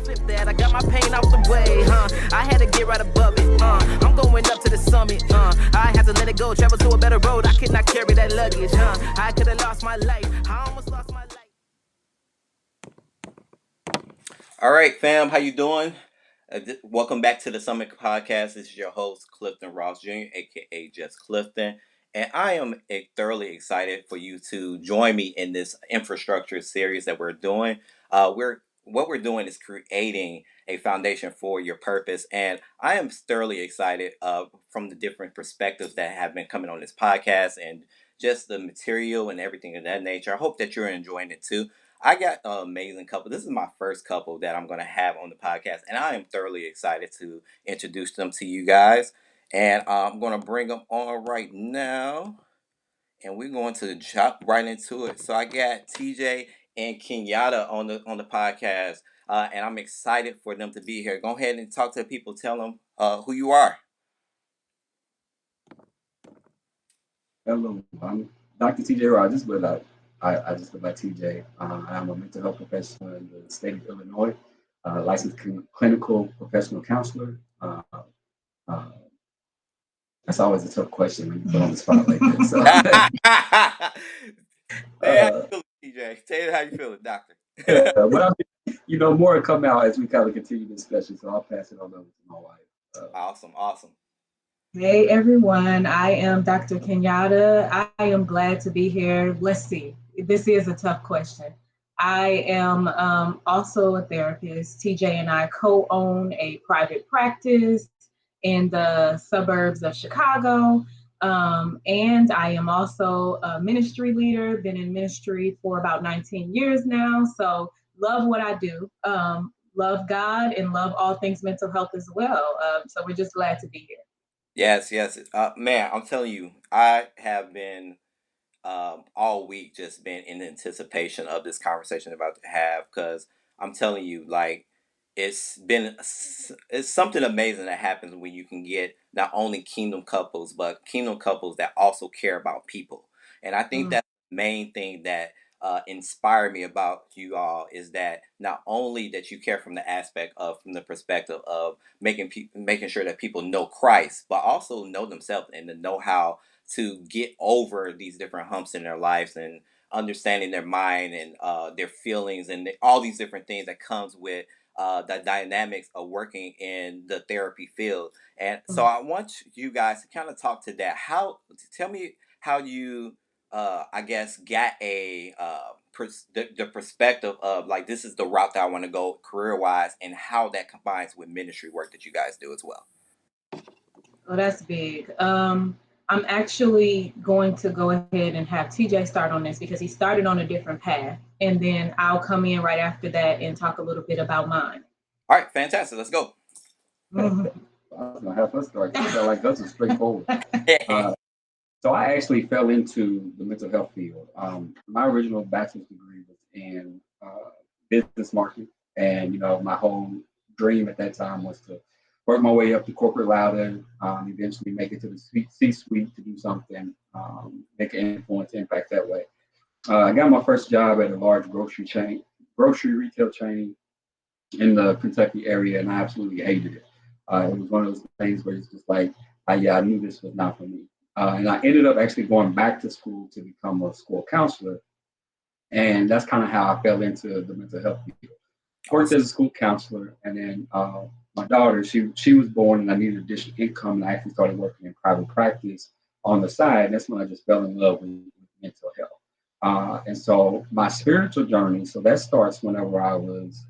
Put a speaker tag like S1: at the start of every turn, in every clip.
S1: flip that. I got my pain out the way, I had to get right above it, I'm going up to the summit, I had to let it go, travel to a better road. I could not carry that luggage, I could have lost my life. I almost lost my life.
S2: All right, fam, how you doing? Welcome back to the Summit Podcast. This is your host, Clifton Ross Jr., aka Just Clifton, and I am thoroughly excited for you to join me in this infrastructure series that we're doing. What we're doing is creating a foundation for your purpose, and I am thoroughly excited from the different perspectives that have been coming on this podcast and just the material and everything of that nature. I hope that you're enjoying it too. I got an amazing couple. This is my first couple that I'm going to have on the podcast, and I am thoroughly excited to introduce them to you guys. And I'm going to bring them on right now, and we're going to jump right into it. So I got TJ and Kenyatta on the podcast, and I'm excited for them to be here. Go ahead and talk to the people. Tell them who you are.
S3: Hello, I'm Dr. TJ Rogers, but I just go by TJ. I'm a mental health professional in the state of Illinois, licensed clinical professional counselor. That's always a tough question when you put on the spot like this. So,
S2: Say how you feeling, TJ. Say how you feeling, doctor.
S3: but more will come out as we kind of continue the discussion. So I'll pass it on over to my wife.
S2: Awesome.
S4: Hey everyone, I am Dr. Kenyatta. I am glad to be here. Let's see, this is a tough question. I am also a therapist. TJ and I co-own a private practice in the suburbs of Chicago. And I am also a ministry leader, been in ministry for about 19 years now. So love what I do, love God and love all things mental health as well. So we're just glad to be here.
S2: Yes. Man, I'm telling you, I have been all week just been in anticipation of this conversation about to have, because I'm telling you, like, it's something amazing that happens when you can get not only kingdom couples, but kingdom couples that also care about people. And I think that's the main thing that inspired me about you all, is that not only that you care from the perspective of making sure that people know Christ, but also know themselves and to know how to get over these different humps in their lives, and understanding their mind and their feelings and all these different things that comes with the dynamics of working in the therapy field. And so I want you guys to kind of talk to that. Tell me how you I guess got the perspective of, like, this is the route that I want to go career wise, and how that combines with ministry work that you guys do as well.
S4: Oh, that's big. I'm actually going to go ahead and have TJ start on this because he started on a different path, and then I'll come in right after that and talk a little bit about mine.
S2: All right, fantastic. Let's go.
S3: I was gonna have us start. I felt like that's a straightforward. So I actually fell into the mental health field. My original bachelor's degree was in business marketing, and my whole dream at that time was to work my way up the corporate ladder, eventually make it to the C-suite to do something, make an influence, impact that way. I got my first job at a large grocery retail chain in the Kentucky area, and I absolutely hated it. It was one of those things where it's just like, I knew this was not for me. And I ended up actually going back to school to become a school counselor. And that's kind of how I fell into the mental health field. Worked as a school counselor, and then my daughter, she was born, and I needed additional income, and I actually started working in private practice on the side. And that's when I just fell in love with mental health. And so my spiritual journey, so that starts whenever I was,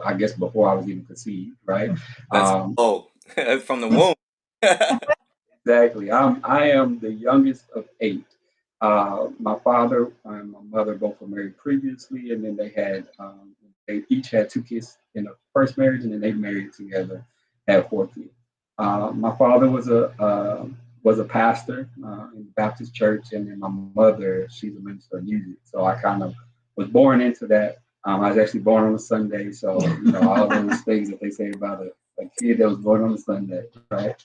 S3: I guess before I was even conceived, right?
S2: From the womb.
S3: Exactly. I am the youngest of 8. My father and my mother both were married previously, and then they each had 2 kids in the first marriage, and then they married together, had 4 kids. My father was a pastor in the Baptist church, and then my mother, she's a minister of music. So I kind of was born into that. I was actually born on a Sunday, so all those things that they say about a kid that was born on a Sunday, right?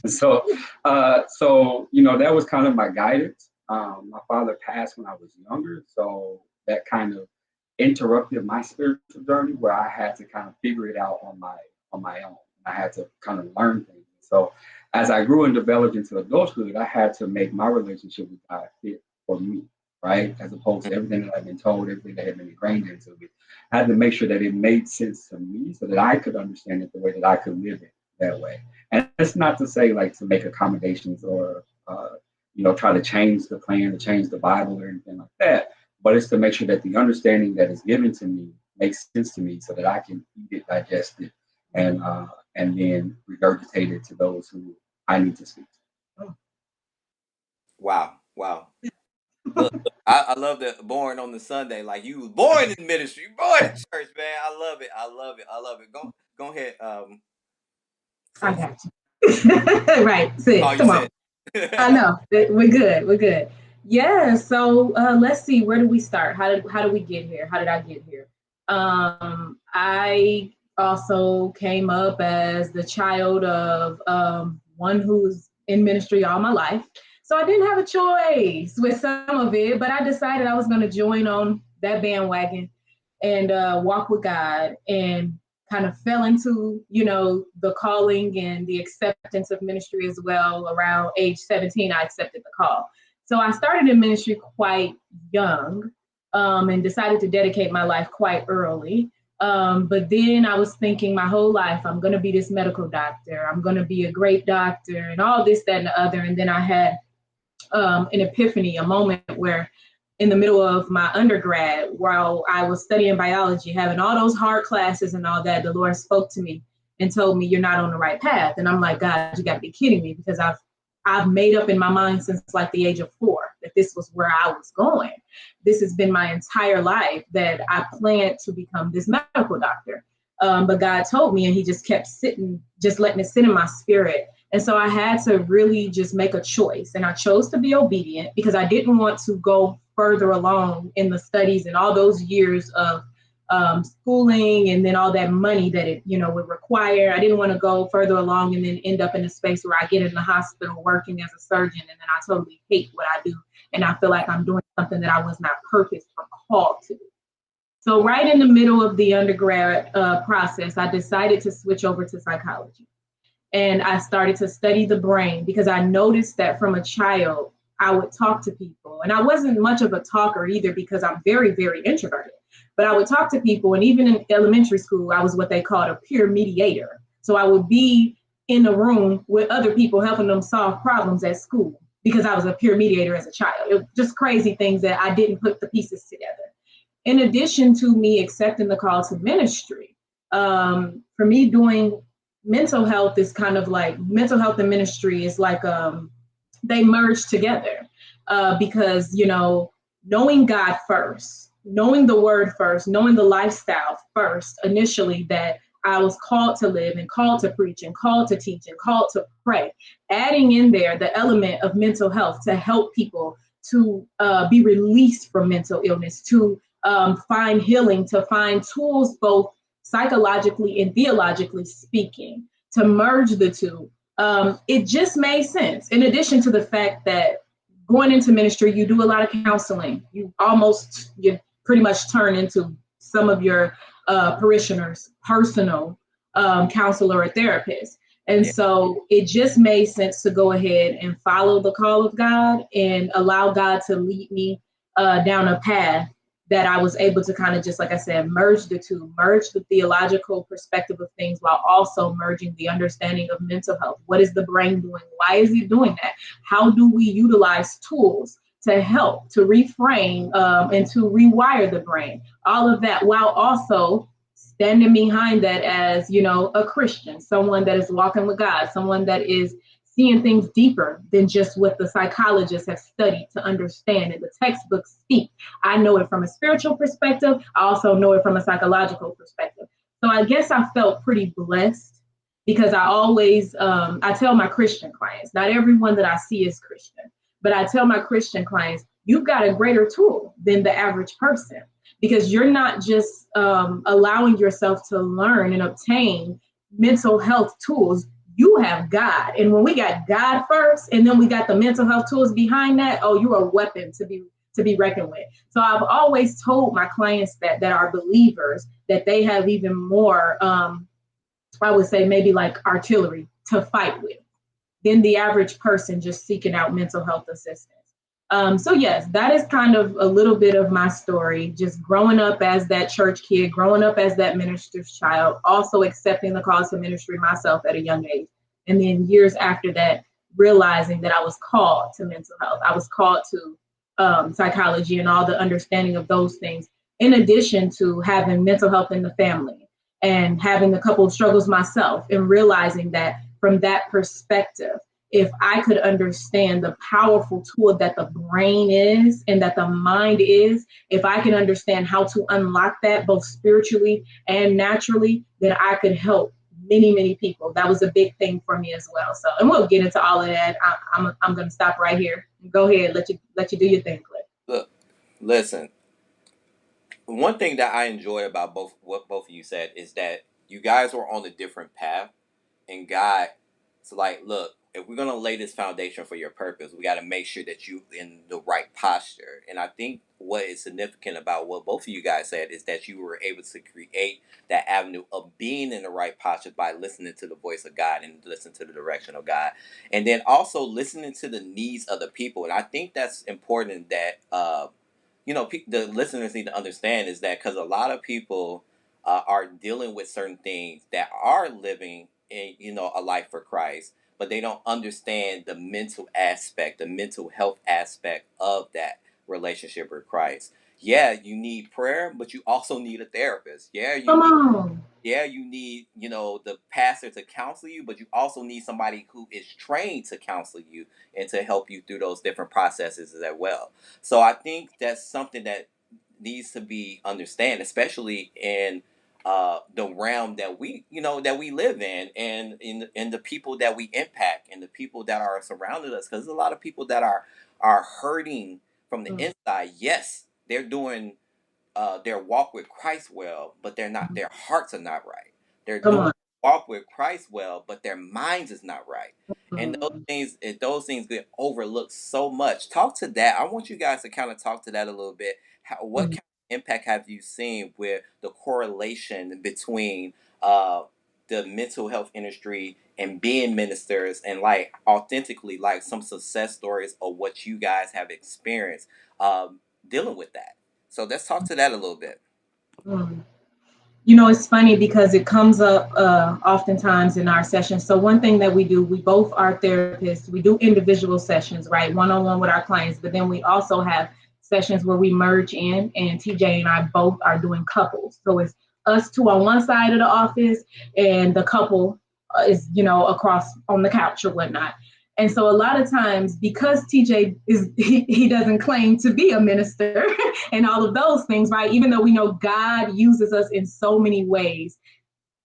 S3: So that was kind of my guidance. My father passed when I was younger, so that kind of interrupted my spiritual journey where I had to kind of figure it out on my own. I had to kind of learn things. So as I grew and developed into adulthood, I had to make my relationship with God fit for me, right? As opposed to everything that I've been told, everything that had been ingrained into me. I had to make sure that it made sense to me so that I could understand it the way that I could live it that way. And it's not to say like to make accommodations or try to change the plan, to change the Bible or anything like that. But it's to make sure that the understanding that is given to me makes sense to me so that I can eat it, digest it, and then regurgitate it to those who I need to speak to.
S2: Wow. Look, I love that born on the Sunday. Like you was born in ministry, born in church, man. I love it. Go ahead.
S4: I got you. Right, sis, come on. I know, we're good. Yeah, so let's see, where do we start? How do we get here? How did I get here? I also came up as the child of one who's in ministry all my life. So I didn't have a choice with some of it, but I decided I was going to join on that bandwagon and walk with God, and kind of fell into, the calling and the acceptance of ministry as well. Around age 17, I accepted the call. So I started in ministry quite young, and decided to dedicate my life quite early. But then I was thinking my whole life, I'm going to be this medical doctor. I'm going to be a great doctor and all this, that, and the other. And then I had an epiphany, a moment where in the middle of my undergrad, while I was studying biology, having all those hard classes and all that, the Lord spoke to me and told me, you're not on the right path. And I'm like, God, you got to be kidding me, because I've made up in my mind since like the age of 4 that this was where I was going. This has been my entire life that I planned to become this medical doctor. But God told me, and he just kept just letting it sit in my spirit. And so I had to really just make a choice. And I chose to be obedient because I didn't want to go further along in the studies and all those years of schooling and then all that money that it, would require. I didn't want to go further along and then end up in a space where I get in the hospital working as a surgeon and then I totally hate what I do. And I feel like I'm doing something that I was not purposed or called to do. So right in the middle of the undergrad process, I decided to switch over to psychology. And I started to study the brain because I noticed that from a child, I would talk to people. And I wasn't much of a talker either because I'm very, very introverted. But I would talk to people. And even in elementary school, I was what they called a peer mediator. So I would be in the room with other people helping them solve problems at school because I was a peer mediator as a child. It was just crazy things that I didn't put the pieces together. In addition to me accepting the call to ministry, for me doing mental health is kind of like mental health and ministry is like they merge together because, knowing God first, knowing the word first, knowing the lifestyle first, initially that I was called to live and called to preach and called to teach and called to pray, adding in there the element of mental health to help people to be released from mental illness, to find healing, to find tools, both psychologically and theologically speaking, to merge the two. It just made sense. In addition to the fact that going into ministry, you do a lot of counseling. You pretty much turn into some of your parishioners' personal counselor or therapist. And so it just made sense to go ahead and follow the call of God and allow God to lead me down a path that I was able to kind of just, like I said, merge the two, merge the theological perspective of things while also merging the understanding of mental health. What is the brain doing? Why is it doing that? How do we utilize tools to help, to reframe and to rewire the brain? All of that while also standing behind that as, a Christian, someone that is walking with God, someone that is seeing things deeper than just what the psychologists have studied to understand and the textbooks speak. I know it from a spiritual perspective. I also know it from a psychological perspective. So I guess I felt pretty blessed because I always, I tell my Christian clients, not everyone that I see is Christian, but I tell my Christian clients, you've got a greater tool than the average person because you're not just allowing yourself to learn and obtain mental health tools. You have God. And when we got God first, and then we got the mental health tools behind that, oh, you're a weapon to be to be reckoned with. So I've always told my clients that are believers that they have even more, I would say maybe like artillery to fight with than the average person just seeking out mental health assistance. So yes, that is kind of a little bit of my story, just growing up as that church kid, growing up as that minister's child, also accepting the call to ministry myself at a young age. And then years after that, realizing that I was called to mental health. I was called to psychology and all the understanding of those things, in addition to having mental health in the family and having a couple of struggles myself, and realizing that from that perspective, if I could understand the powerful tool that the brain is and that the mind is, if I can understand how to unlock that both spiritually and naturally, then I could help many, many people. That was a big thing for me as well. So, and we'll get into all of that. I'm going to stop right here. Go ahead, let you do your thing, Cliff.
S2: Look, listen. One thing that I enjoy about what both of you said is that you guys were on a different path, and God, it's like, look, if we're gonna lay this foundation for your purpose, we got to make sure that you in the right posture. And I think what is significant about what both of you guys said is that you were able to create that avenue of being in the right posture by listening to the voice of God and listening to the direction of God, and then also listening to the needs of the people. And I think that's important that the listeners need to understand is that because a lot of people are dealing with certain things that are living in a life for Christ, but they don't understand the mental aspect, the mental health aspect of that relationship with Christ. Yeah, you need prayer, but you also need a therapist.
S4: Come on.
S2: You need, the pastor to counsel you, but you also need somebody who is trained to counsel you and to help you through those different processes as well. So I think that's something that needs to be understand, especially in the realm that we live in, and in the people that we impact and the people that are surrounding us. Because there's a lot of people that are hurting from the inside. Yes, they're doing their walk with Christ well, but they're not. Their hearts are not right. They're doing walk with Christ well, but their minds is not right. And those things get overlooked so much. Talk to that. I want you guys to kind of talk to that a little bit. What kind of impact have you seen with the correlation between the mental health industry and being ministers, and like authentically, like some success stories of what you guys have experienced dealing with that? So let's talk to that a little bit.
S4: It's funny because it comes up oftentimes in our sessions. So one thing that we do, we both are therapists. We do individual sessions, right? One-on-one with our clients, but then we also have sessions where we merge in, and TJ and I both are doing couples. So it's us two on one side of the office and the couple is, across on the couch or whatnot. And so a lot of times, because TJ he doesn't claim to be a minister and all of those things, right? Even though we know God uses us in so many ways,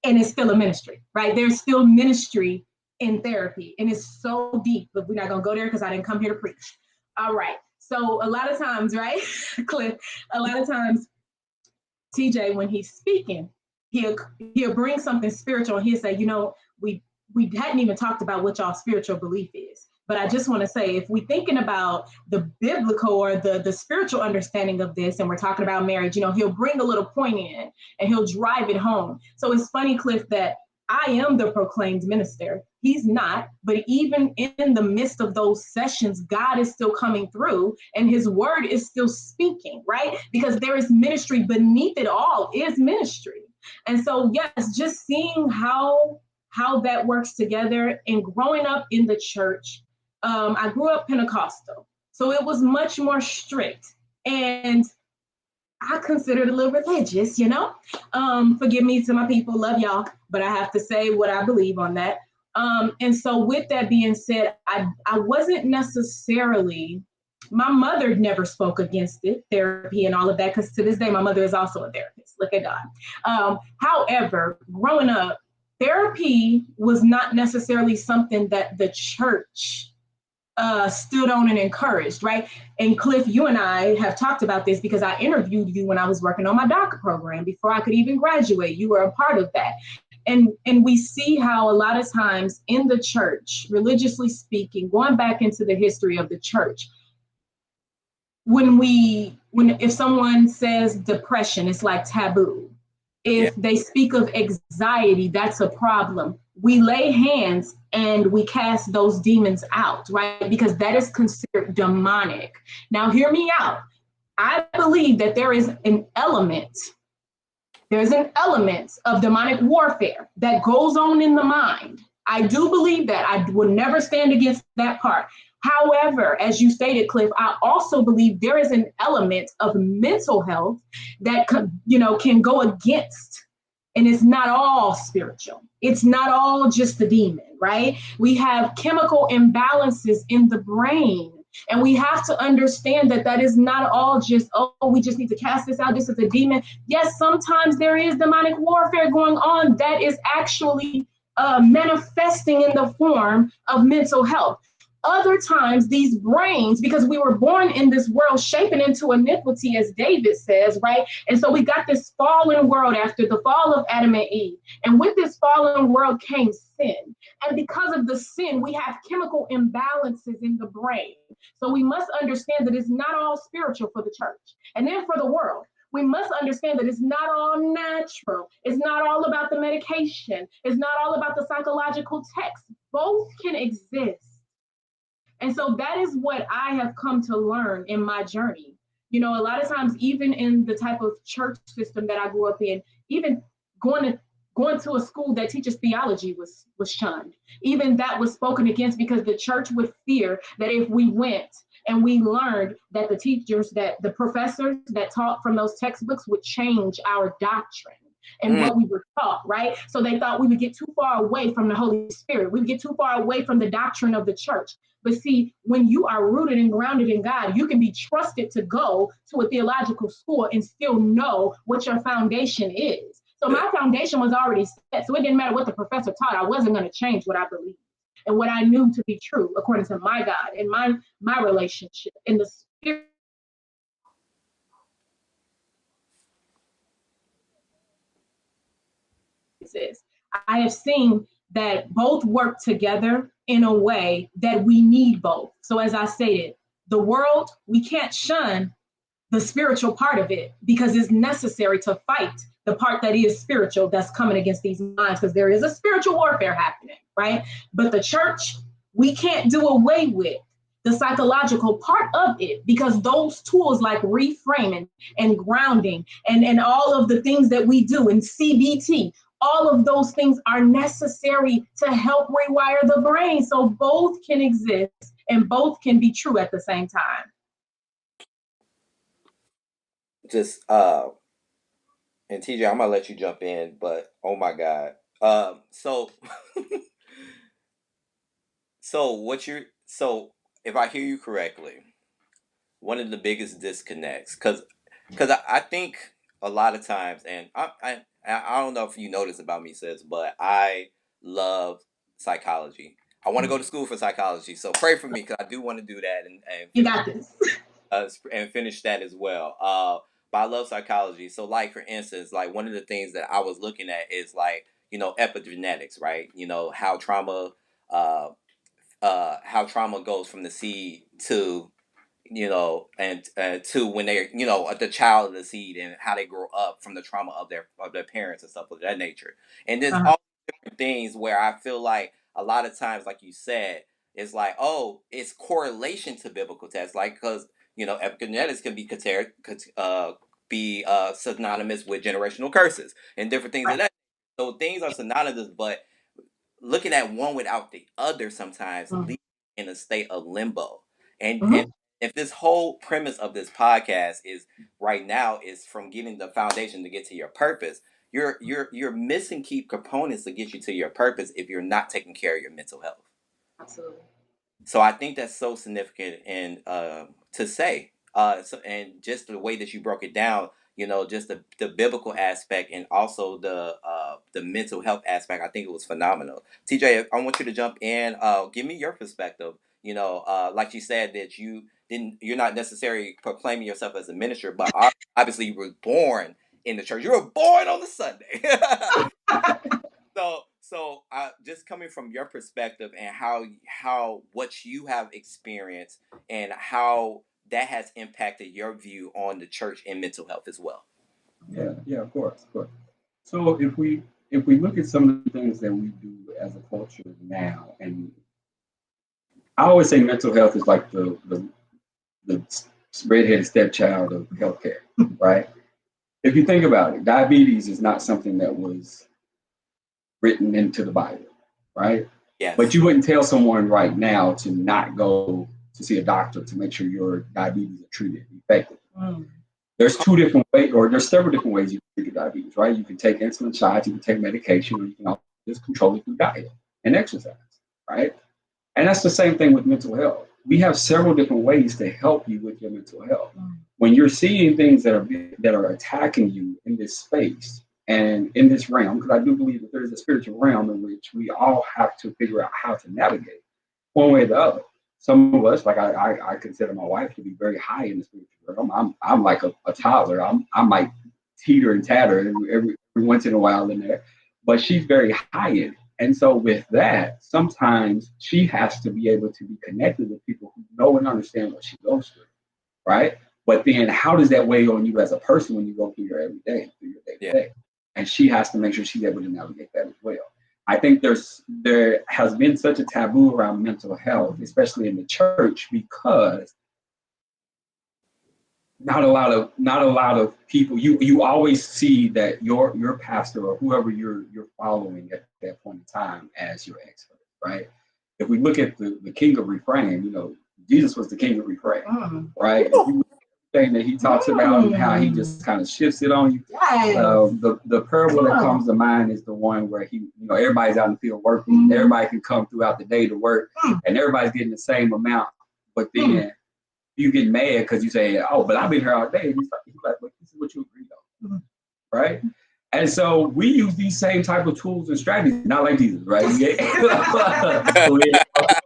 S4: and it's still a ministry, right? There's still ministry in therapy, and it's so deep, but we're not gonna go there because I didn't come here to preach. All right. So a lot of times, right, Cliff, a lot of times TJ, when he's speaking, he'll bring something spiritual, and he'll say, we hadn't even talked about what y'all spiritual belief is. But I just want to say, if we're thinking about the biblical or the spiritual understanding of this, and we're talking about marriage, he'll bring a little point in and he'll drive it home. So it's funny, Cliff, that I am the proclaimed minister. He's not, but even in the midst of those sessions, God is still coming through and his word is still speaking, right? Because there is ministry beneath it all is ministry. And so, yes, just seeing how that works together, and growing up in the church, I grew up Pentecostal, so it was much more strict, and I considered a little religious, forgive me to my people, love y'all, but I have to say what I believe on that. And so with that being said, I wasn't necessarily, my mother never spoke against it, therapy and all of that, because to this day, my mother is also a therapist, look at God. However, growing up, therapy was not necessarily something that the church stood on and encouraged, right? And Cliff, you and I have talked about this because I interviewed you when I was working on my DACA program before I could even graduate. You were a part of that. And we see how a lot of times in the church, religiously speaking, going back into the history of the church, if someone says depression, it's like taboo. If they speak of anxiety, that's a problem. We lay hands and we cast those demons out, right? Because that is considered demonic. Now, hear me out. I believe that there's an element of demonic warfare that goes on in the mind. I do believe that. I would never stand against that part. However, as you stated, Cliff, I also believe there is an element of mental health that can go against, and it's not all spiritual. It's not all just the demon, right? We have chemical imbalances in the brain. And we have to understand that that is not all just, oh, we just need to cast this out. This is a demon. Yes, sometimes there is demonic warfare going on that is actually manifesting in the form of mental health. Other times, these brains, because we were born in this world shaping into iniquity, as David says, right? And so we got this fallen world after the fall of Adam and Eve. And with this fallen world came sin. And because of the sin, we have chemical imbalances in the brain. So we must understand that it's not all spiritual for the church. And then for the world, we must understand that it's not all natural. It's not all about the medication. It's not all about the psychological text. Both can exist. And so that is what I have come to learn in my journey. A lot of times, even in the type of church system that I grew up in, even going to a school that teaches theology was shunned. Even that was spoken against, because the church would fear that if we went and we learned that the professors that taught from those textbooks would change our doctrine and what we were taught, right? So they thought we would get too far away from the Holy Spirit. We would get too far away from the doctrine of the church. But see, when you are rooted and grounded in God, you can be trusted to go to a theological school and still know what your foundation is. So my foundation was already set. So it didn't matter what the professor taught. I wasn't going to change what I believed and what I knew to be true, according to my God and my relationship in the spirit. I have seen that both work together in a way that we need both. So as I stated, the world, we can't shun the spiritual part of it, because it's necessary to fight the part that is spiritual that's coming against these minds, because there is a spiritual warfare happening, right? But the church, we can't do away with the psychological part of it, because those tools like reframing and grounding and all of the things that we do in CBT, all of those things are necessary to help rewire the brain. So both can exist and both can be true at the same time.
S2: Just and TJ, I'm gonna let you jump in, but oh my God. So so if I hear you correctly, one of the biggest disconnects, because I think a lot of times, and I don't know if you notice about me, sis, but I love psychology. I want to go to school for psychology, so pray for me, because I do want to do that and
S4: you got this.
S2: And finish that as well. But I love psychology. So, like, for instance, like, one of the things that I was looking at is, like, epigenetics, right? How trauma goes from the seed to, and to when they're, the child of the seed, and how they grow up from the trauma of their parents and stuff of that nature. And there's all different things where I feel like a lot of times, like you said, it's like, oh, it's correlation to biblical text, like, because epigenetics can be synonymous with generational curses and different things like that. So things are synonymous, but looking at one without the other sometimes leaves in a state of limbo. And if this whole premise of this podcast is right now is from getting the foundation to get to your purpose, you're missing key components to get you to your purpose if you're not taking care of your mental health.
S4: Absolutely.
S2: So I think that's so significant and to say. And just the way that you broke it down, just the biblical aspect and also the mental health aspect, I think it was phenomenal. TJ, I want you to jump in. Give me your perspective. Like you said that you're not necessarily proclaiming yourself as a minister, but obviously you were born in the church. You were born on the Sunday. So just coming from your perspective and how what you have experienced and how that has impacted your view on the church and mental health as well.
S3: Yeah, of course. So if we look at some of the things that we do as a culture now, and I always say mental health is like the redheaded stepchild of healthcare, right? If you think about it, diabetes is not something that was written into the Bible, right?
S2: Yes.
S3: But you wouldn't tell someone right now to not go to see a doctor to make sure your diabetes are treated effectively. There's two different ways, or there's several different ways you can treat diabetes, right? You can take insulin shots, you can take medication, or you can also just control it through diet and exercise, right? And that's the same thing with mental health. We have several different ways to help you with your mental health. When you're seeing things that are attacking you in this space and in this realm, because I do believe that there's a spiritual realm in which we all have to figure out how to navigate one way or the other. Some of us, like I consider my wife to be very high in the spiritual realm. I'm like a toddler. I might teeter and tatter every once in a while in there, but she's very high in it. And so with that, sometimes she has to be able to be connected with people who know and understand what she goes through, right? But then how does that weigh on you as a person when you go through your everyday, through your day to day? And she has to make sure she's able to navigate that as well. I think there has been such a taboo around mental health, especially in the church, because not a lot of people, you always see that your pastor or whoever you're following at that point in time as your expert, right? If we look at the king of reframe, Jesus was the king of reframe, right? If you thing that he talks about and how he just kind of shifts it on you. The parable that comes to mind is the one where everybody's out in the field working. Everybody can come throughout the day to work, and everybody's getting the same amount. But then you get mad because you say, "Oh, but I've been here all day." And he's like, "Well, this is what you agreed on, right?" And so we use these same type of tools and strategies, not like Jesus, right?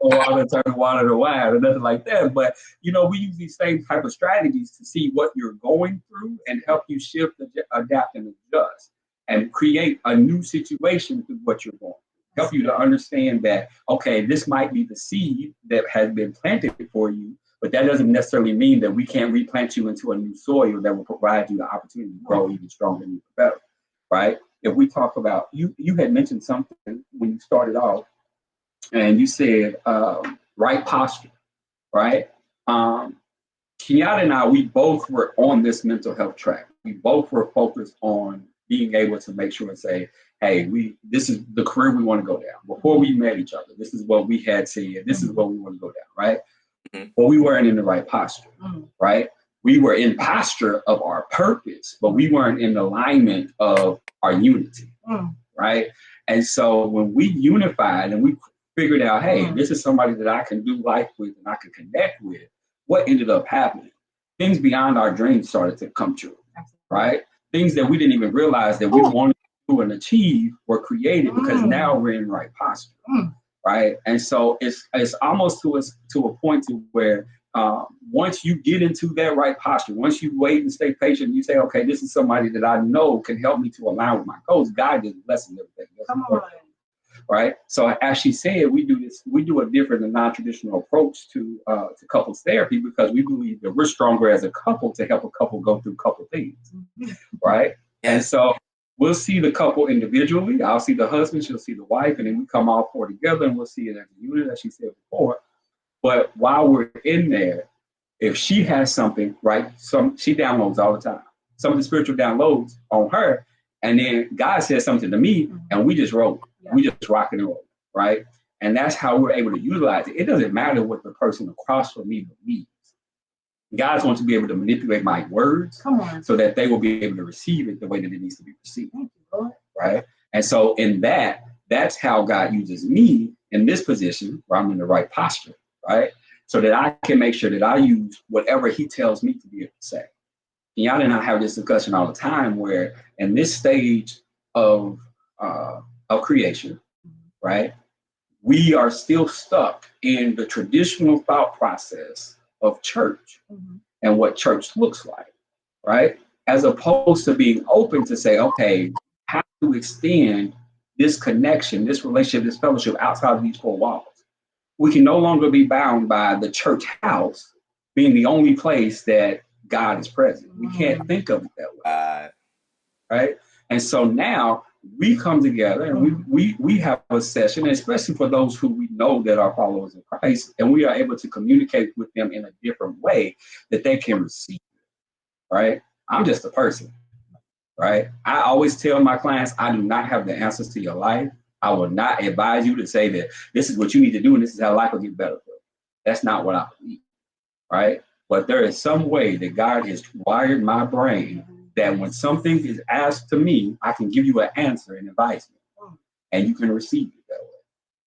S3: Water, turn water to wine, or nothing like that. But we use these same type of strategies to see what you're going through and help you shift, adapt, and adjust, and create a new situation through what you're going through. Help you to understand that, okay, this might be the seed that has been planted for you, but that doesn't necessarily mean that we can't replant you into a new soil that will provide you the opportunity to grow even stronger and even better. Right? If we talk about, you had mentioned something when you started off, and you said right posture, right? Kenyatta and I, we both were on this mental health track. We both were focused on being able to make sure and say, hey, this is the career we want to go down. Before we met each other, this is what we had said. This is what we want to go down, right? But we weren't in the right posture, right? We were in posture of our purpose, but we weren't in alignment of our unity, right? And so when we unified and we figured out, hey, this is somebody that I can do life with and I can connect with, what ended up happening? Things beyond our dreams started to come true, right? Things that we didn't even realize that we wanted to do and achieve were created because now we're in the right posture, right? And so it's almost to a point to where once you get into that right posture, once you wait and stay patient, you say, okay, this is somebody that I know can help me to align with my goals. God is blessing everything. Come on. Right. So as she said, we do a different and non-traditional approach to couples therapy because we believe that we're stronger as a couple to help a couple go through couple things. Right. Yes. And so we'll see the couple individually. I'll see the husband, she'll see the wife, and then we come all four together and we'll see it as a unit, as she said before. But while we're in there, if she has something, right, she downloads all the time. Some of the spiritual downloads on her, and then God says something to me, and we just roll. Yeah. We just rock and roll, right? And that's how we're able to utilize it. It doesn't matter what the person across from me believes. God wants to be able to manipulate my words so that they will be able to receive it the way that it needs to be received, right? And so in that's how God uses me in this position where I'm in the right posture, right? So that I can make sure that I use whatever he tells me to be able to say. Kenyatta and I have this discussion all the time where in this stage of creation, right, we are still stuck in the traditional thought process of church and what church looks like, right? As opposed to being open to say, okay, how to extend this connection, this relationship, this fellowship outside of these four walls. We can no longer be bound by the church house being the only place that God is present. We can't think of it that way. Right? And so now we come together and we have a session, especially for those who we know that are followers of Christ, and we are able to communicate with them in a different way that they can receive it, right? I'm just a person, right? I always tell my clients, I do not have the answers to your life. I will not advise you to say that this is what you need to do and this is how life will get better for you. That's not what I believe, right? But there is some way that God has wired my brain that when something is asked to me, I can give you an answer and advice, and you can receive it that way,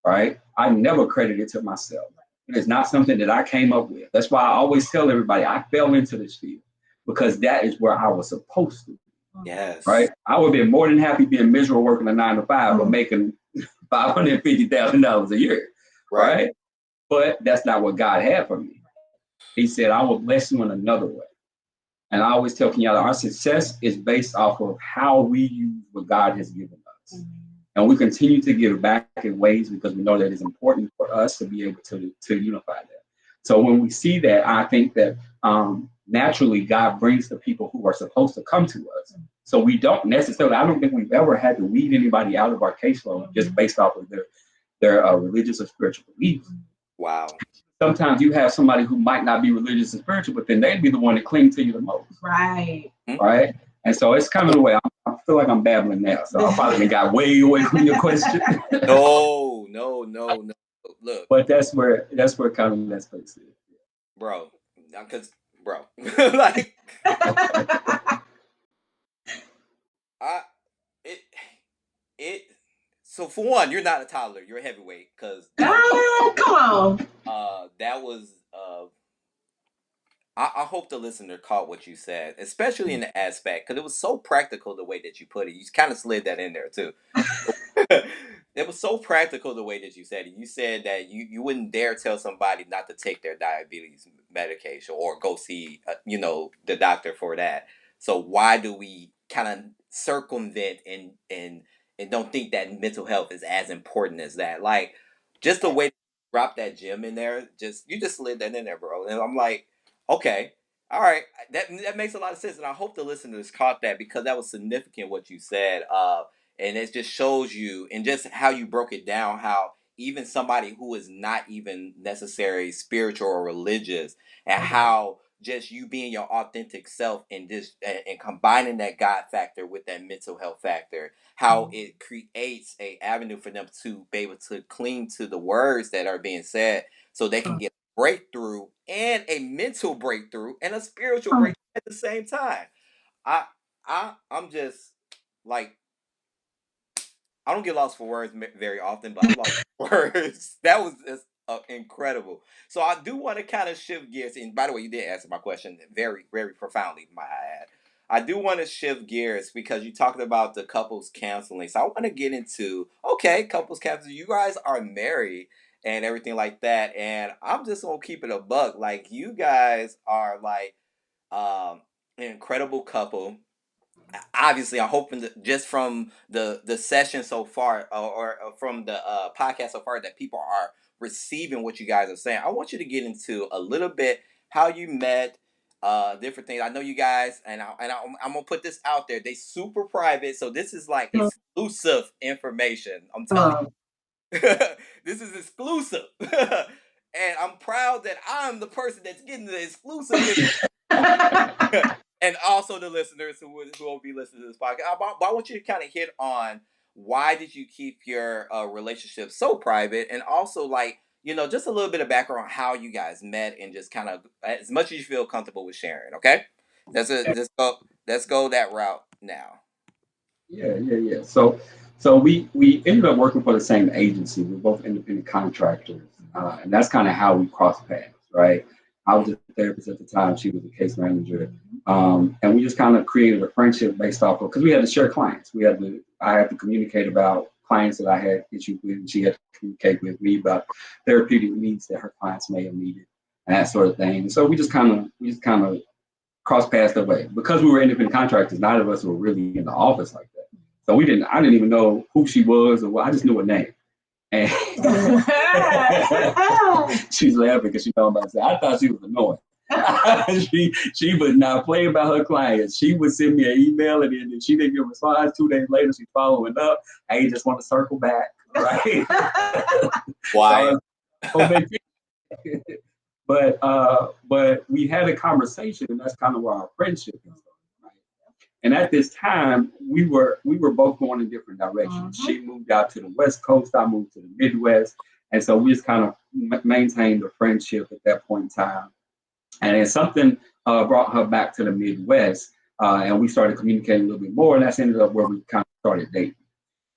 S3: right? I never credit it to myself. It is not something that I came up with. That's why I always tell everybody I fell into this field because that is where I was supposed to be.
S2: Yes.
S3: Right? I would be more than happy being miserable working a 9 to 5 but making $550,000 a year, right? But that's not what God had for me. He said, I will bless you in another way. And I always tell Kenyatta, our success is based off of how we use what God has given us. And we continue to give back in ways because we know that it's important for us to be able to unify that. So when we see that, I think that naturally God brings the people who are supposed to come to us. So we don't necessarily, I don't think we've ever had to weed anybody out of our caseload just based off of their religious or spiritual beliefs.
S2: Wow.
S3: Sometimes you have somebody who might not be religious and spiritual, but then they'd be the one that cling to you the most.
S4: Right.
S3: Right. And so it's kind of the way I feel like I'm babbling now. So I probably got way away from your question.
S2: No. Look.
S3: But that's where kind of that space is.
S2: Bro. Because, like, so for one, you're not a toddler, you're a heavyweight, because
S4: come on.
S2: That was I hope the listener caught what you said, especially in the aspect, because it was so practical the way that you put it. You kind of slid that in there too. It was so practical the way that you said it. You said that you wouldn't dare tell somebody not to take their diabetes medication or go see the doctor for that. So why do we kind of circumvent and don't think that mental health is as important as that? Like, just the way you drop that gem in there, you just slid that in there, bro. And I'm like, okay, all right, that makes a lot of sense, and I hope the listeners caught that because that was significant what you said. And it just shows you, and just how you broke it down, how even somebody who is not even necessarily spiritual or religious, and how just you being your authentic self and combining that God factor with that mental health factor, how it creates a avenue for them to be able to cling to the words that are being said so they can get a breakthrough and a mental breakthrough and a spiritual breakthrough at the same time. I'm just like, I don't get lost for words very often, but I'm lost for words. That was just incredible. So I do want to kind of shift gears. And by the way, you did answer my question very, very profoundly, might I add. I do want to shift gears because you talked about the couples counseling. So I want to get into, okay, couples counseling. You guys are married and everything like that. And I'm just going to keep it a buck. Like, you guys are like an incredible couple. Obviously, I'm hoping that just from the session so far, or from the podcast so far, that people are receiving what you guys are saying. I want you to get into a little bit how you met, different things. I know you guys, and I'm gonna put this out there. They super private, so this is like exclusive information. I'm telling you, this is exclusive, and I'm proud that I'm the person that's getting the exclusive. And also the listeners who will be listening to this podcast. But I want you to kind of hit on, why did you keep your relationship so private? And also, like, just a little bit of background on how you guys met, and just kind of as much as you feel comfortable with sharing, okay? Let's go that route now.
S3: Yeah. So we ended up working for the same agency. We're both independent contractors. And that's kind of how we crossed paths, right? I was a therapist at the time. She was a case manager. And we just kind of created a friendship based off of, because we had to share clients. I had to communicate about clients that I had issues with, and she had to communicate with me about therapeutic needs that her clients may have needed, and that sort of thing. And so we just kind of crossed paths that way. Because we were independent contractors, neither of us were really in the office like that. So I didn't even know who she was, or I just knew her name. And she's laughing because she know about it. I thought she was annoying. She would not play about her clients. She would send me an email, and then if she didn't get a response 2 days later, she's following up. Hey, just want to circle back, right?
S2: Why?
S3: So but we had a conversation, and that's kind of where our friendship is. Right? And at this time, we were both going in different directions. She moved out to the West Coast, I moved to the Midwest, and so we just kind of maintained a friendship at that point in time. And then something brought her back to the Midwest, and we started communicating a little bit more, and that's ended up where we kind of started dating.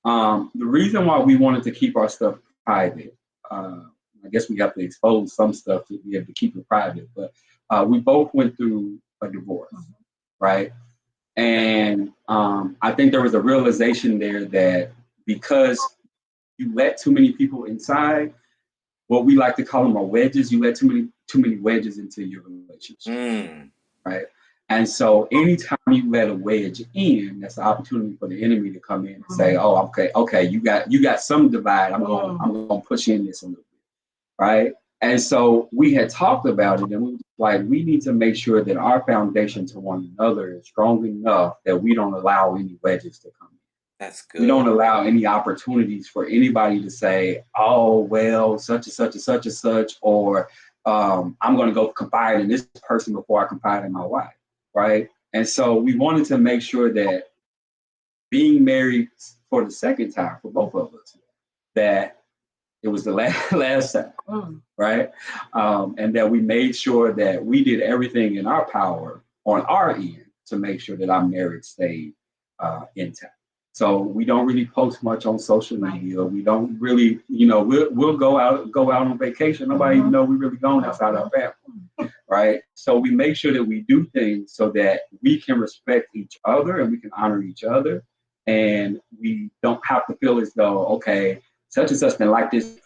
S3: The reason why we wanted to keep our stuff private, I guess we have to expose some stuff to be able to keep it private, but we both went through a divorce, right? And I think there was a realization there that because you let too many people inside, what we like to call them are wedges, you let too many wedges into your relationship, right? And so anytime you let a wedge in, that's an opportunity for the enemy to come in and say, "Oh, okay, you got some divide. I'm gonna push in this a little bit, right?" And so we had talked about it, and we were like, we need to make sure that our foundation to one another is strong enough that we don't allow any wedges to come in.
S2: That's good.
S3: We don't allow any opportunities for anybody to say, "Oh, well, such and such and such and such," or "I'm going to go confide in this person before I confide in my wife," right? And so we wanted to make sure that being married for the second time for both of us, that it was the last time, right? And that we made sure that we did everything in our power on our end to make sure that our marriage stayed intact. So we don't really post much on social media. We don't really, we'll go out on vacation. Nobody even know we really gone outside our family, right? So we make sure that we do things so that we can respect each other and we can honor each other, and we don't have to feel as though, okay, such and such didn't like this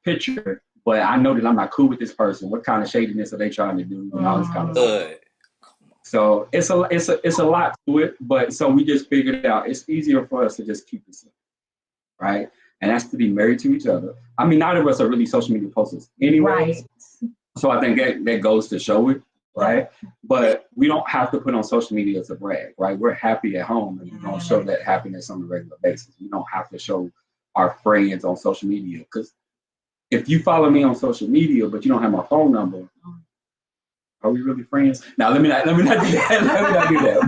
S3: picture, but I know that I'm not cool with this person. What kind of shadiness are they trying to do? And all this kind of stuff. So it's a lot to it, but so we just figured out it's easier for us to just keep it simple, right? And that's to be married to each other. I mean, neither of us are really social media posters anyway. Right. So I think that goes to show it, right? But we don't have to put on social media to brag, right? We're happy at home, and we don't show that happiness on a regular basis. We don't have to show our friends on social media, because if you follow me on social media but you don't have my phone number, are we really friends? Now let me not do that. Let me not do that.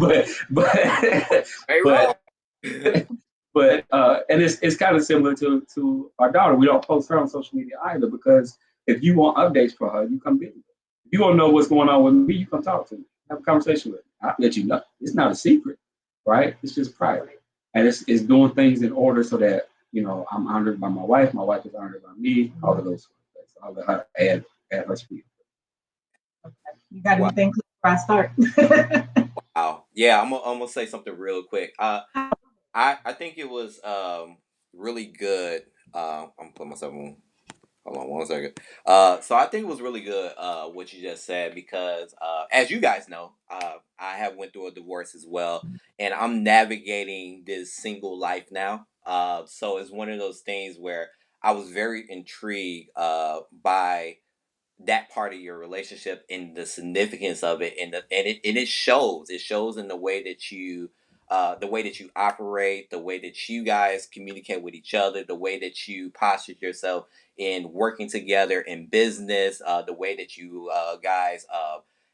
S3: But and it's kind of similar to our daughter. We don't post her on social media either, because if you want updates for her, you come visit her. If you want to know what's going on with me, you come talk to me, have a conversation with me. I'll let you know. It's not a secret, right? It's just private, and it's doing things in order so that I'm honored by my wife is honored by me, all of those things. I'll let her add her speed.
S4: You got anything before I start?
S2: Wow. Yeah, I'm gonna say something real quick. I think it was really good. I'm putting myself on. Hold on 1 second. So I think it was really good what you just said, because as you guys know, I have went through a divorce as well, and I'm navigating this single life now. So it's one of those things where I was very intrigued by that part of your relationship and the significance of it, and it shows in the way that you operate, the way that you guys communicate with each other, the way that you posture yourself in working together in business, the way that you guys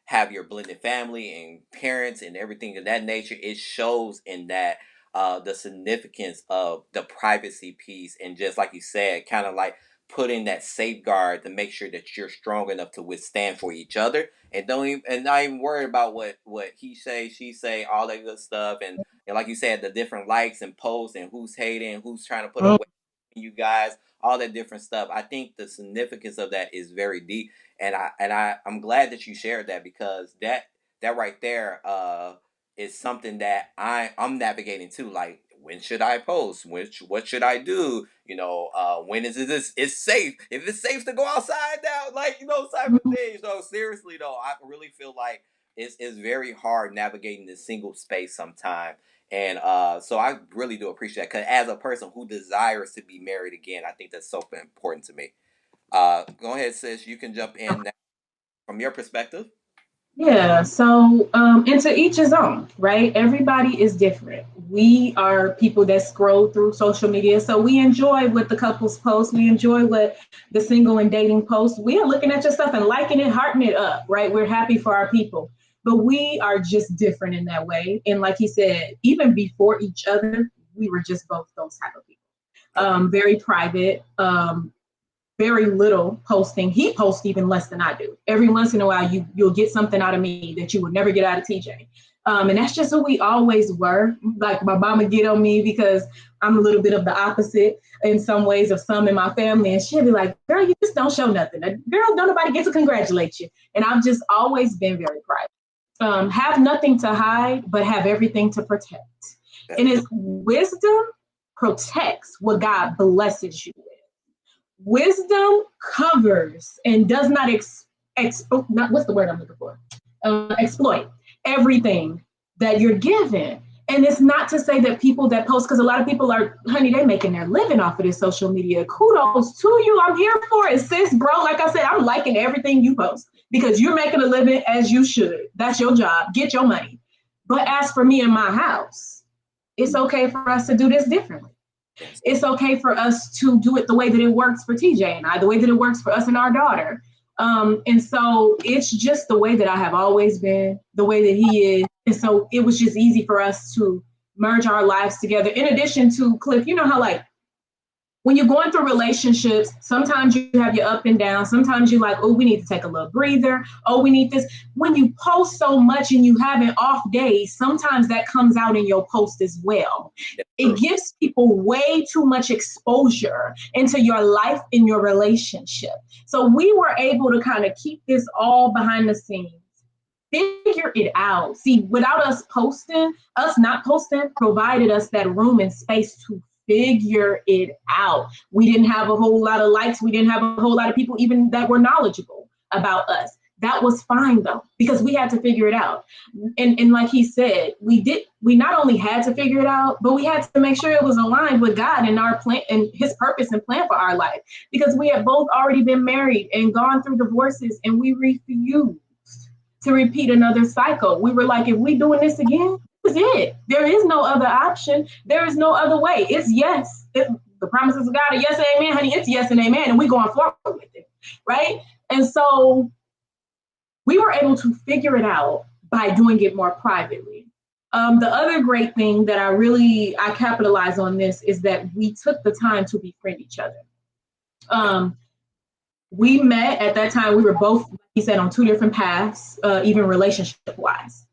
S2: have your blended family and parents and everything of that nature. It shows in that the significance of the privacy piece, and just like you said, kind of like put in that safeguard to make sure that you're strong enough to withstand for each other, and not even worry about what he say, she say, all that good stuff, and like you said, the different likes and posts and who's hating, who's trying to put away you guys, all that different stuff. I think the significance of that is very deep, and I'm glad that you shared that, because that right there is something that I'm navigating too. Like, when should I post? What should I do? When is this? It's safe. If it's safe to go outside now, like type of things. So seriously though, I really feel like it's very hard navigating this single space sometimes. And so I really do appreciate that, because as a person who desires to be married again, I think that's so important to me. Go ahead, sis. You can jump in now from your perspective.
S4: Yeah, so and to each his own, right? Everybody is different. We are people that scroll through social media, so we enjoy what the couples post. We enjoy what the single and dating post. We are looking at your stuff and liking it, hearting it up, right? We're happy for our people, but we are just different in that way. And like he said, even before each other, we were just both those type of people.
S2: Okay.
S4: Very private. Very little posting. He posts even less than I do. Every once in a while, you'll get something out of me that you would never get out of TJ. And that's just who we always were. Like my mama get on me because I'm a little bit of the opposite in some ways of some in my family. And she'll be like, girl, you just don't show nothing. Girl, don't nobody get to congratulate you. And I've just always been very private. Have nothing to hide, but have everything to protect.
S2: That's
S4: And
S2: good.
S4: his wisdom protects what God blesses you with. Wisdom covers and does not not what's the word I'm looking for? Exploit everything that you're given. And it's not to say that people that post, because a lot of people are, honey, they're making their living off of this social media. Kudos to you. I'm here for it, sis, bro. Like I said, I'm liking everything you post because you're making a living as you should. That's your job. Get your money. But as for me and my house, it's okay for us to do this differently.
S2: Yes.
S4: It's okay for us to do it the way that it works for TJ and I, the way that it works for us and our daughter. And so it's just the way that I have always been, the way that he is. And so it was just easy for us to merge our lives together. In addition to Cliff, you know how like when you're going through relationships, sometimes you have your up and down. Sometimes you're like, oh, we need to take a little breather. Oh, we need this. When you post so much and you have an off days, sometimes that comes out in your post as well.
S2: That's
S4: It
S2: true.
S4: gives people way too much exposure into your life in your relationship. So we were able to kind of keep this all behind the scenes, figure it out. See, without us not posting provided us that room and space to figure it out. We didn't have a whole lot of likes. We didn't have a whole lot of people even that were knowledgeable about us. That was fine though, because we had to figure it out. And like he said, we not only had to figure it out, but we had to make sure it was aligned with God and our plan and his purpose and plan for our life. Because we had both already been married and gone through divorces and we refused to repeat another cycle. We were like, if we doing this again, this is it. There is no other option. There is no other way. It's yes. The promises of God are yes and amen, honey. It's yes and amen. And we going forward with it. Right. And so we were able to figure it out by doing it more privately. The other great thing that I capitalize on this is that we took the time to befriend each other. We met at that time. We were both, like he said, on two different paths, even relationship wise.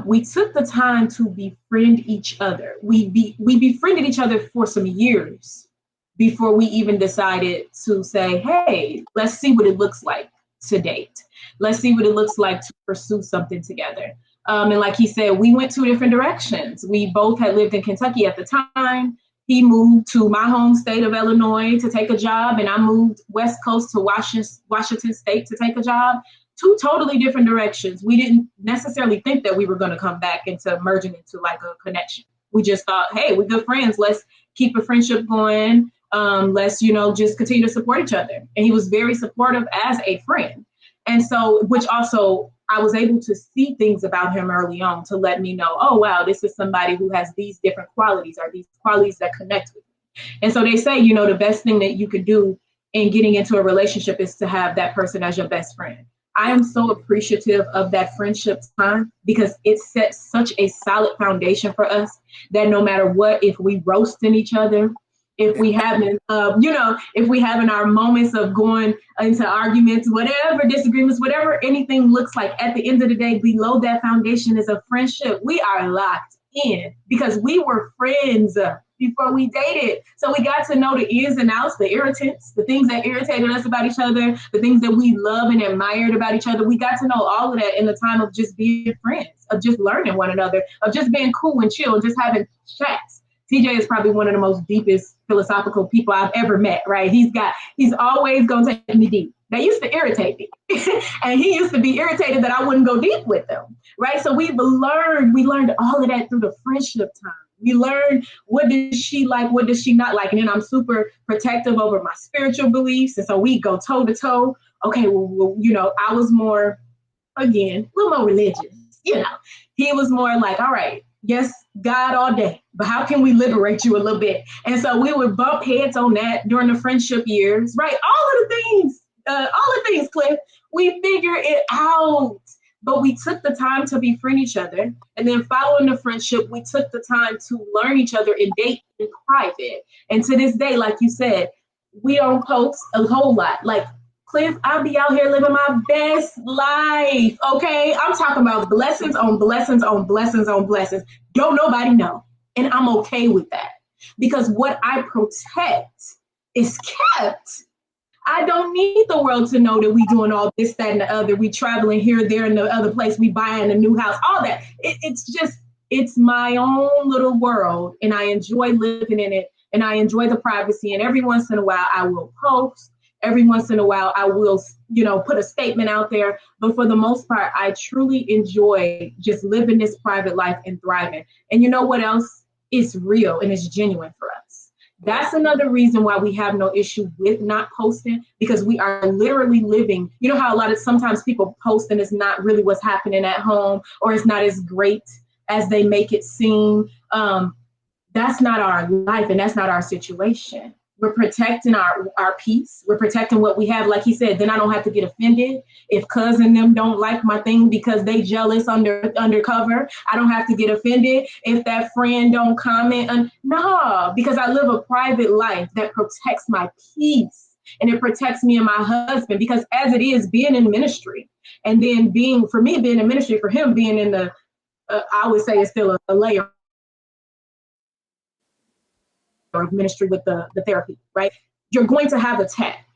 S4: We took the time to befriend each other. We befriended each other for some years before we even decided to say, hey, let's see what it looks like to date. Let's see what it looks like to pursue something together. And like he said, we went two different directions. We both had lived in Kentucky at the time. He moved to my home state of Illinois to take a job, and I moved West Coast to Washington State to take a job. Two totally different directions. We didn't necessarily think that we were going to come back into merging into like a connection. We just thought, hey, we're good friends. Let's keep a friendship going. Let's, just continue to support each other. And he was very supportive as a friend. And so, which also I was able to see things about him early on to let me know, oh, wow, this is somebody who has these different qualities or these qualities that connect with me. And so they say, the best thing that you could do in getting into a relationship is to have that person as your best friend. I am so appreciative of that friendship time because it sets such a solid foundation for us that no matter what, if we roasting each other, if we having, if we having our moments of going into arguments, whatever disagreements, whatever anything looks like, at the end of the day, below that foundation is a friendship. We are locked in because we were friends before we dated. So we got to know the ins and outs, the irritants, the things that irritated us about each other, the things that we love and admired about each other. We got to know all of that in the time of just being friends, of just learning one another, of just being cool and chill and just having chats. TJ is probably one of the most deepest philosophical people I've ever met, right? He's always going to take me deep. That used to irritate me. And he used to be irritated that I wouldn't go deep with them, right? So we learned all of that through the friendship time. We learned what does she like, what does she not like? And then I'm super protective over my spiritual beliefs. And so we go toe to toe. Okay, well, I was more again, a little more religious, you know. He was more like, all right, yes, God all day, but how can we liberate you a little bit? And so we would bump heads on that during the friendship years, right? All the things, Cliff, we figure it out. But we took the time to befriend each other. And then following the friendship, we took the time to learn each other and date in private. And to this day, like you said, we don't post a whole lot. Like Cliff, I'll be out here living my best life. Okay. I'm talking about blessings on blessings on blessings on blessings. Don't nobody know. And I'm okay with that because what I protect is kept. I don't need the world to know that we doing all this, that, and the other. We traveling here, there, and the other place. We buying a new house, all that. It's my own little world, and I enjoy living in it, and I enjoy the privacy. And every once in a while, I will post. Every once in a while, I will, put a statement out there. But for the most part, I truly enjoy just living this private life and thriving. And you know what else? It's real and it's genuine for us. That's another reason why we have no issue with not posting, because we are literally living. You know how sometimes people post and it's not really what's happening at home, or it's not as great as they make it seem. That's not our life and that's not our situation. We're protecting our peace. We're protecting what we have. Like he said, then I don't have to get offended if cousin them don't like my thing because they jealous undercover. I don't have to get offended if that friend don't comment. No, because I live a private life that protects my peace and it protects me and my husband. Because as it is being in ministry, and then being in ministry, for him being in the, I would say it's still a layer of ministry with the therapy, right? You're going to have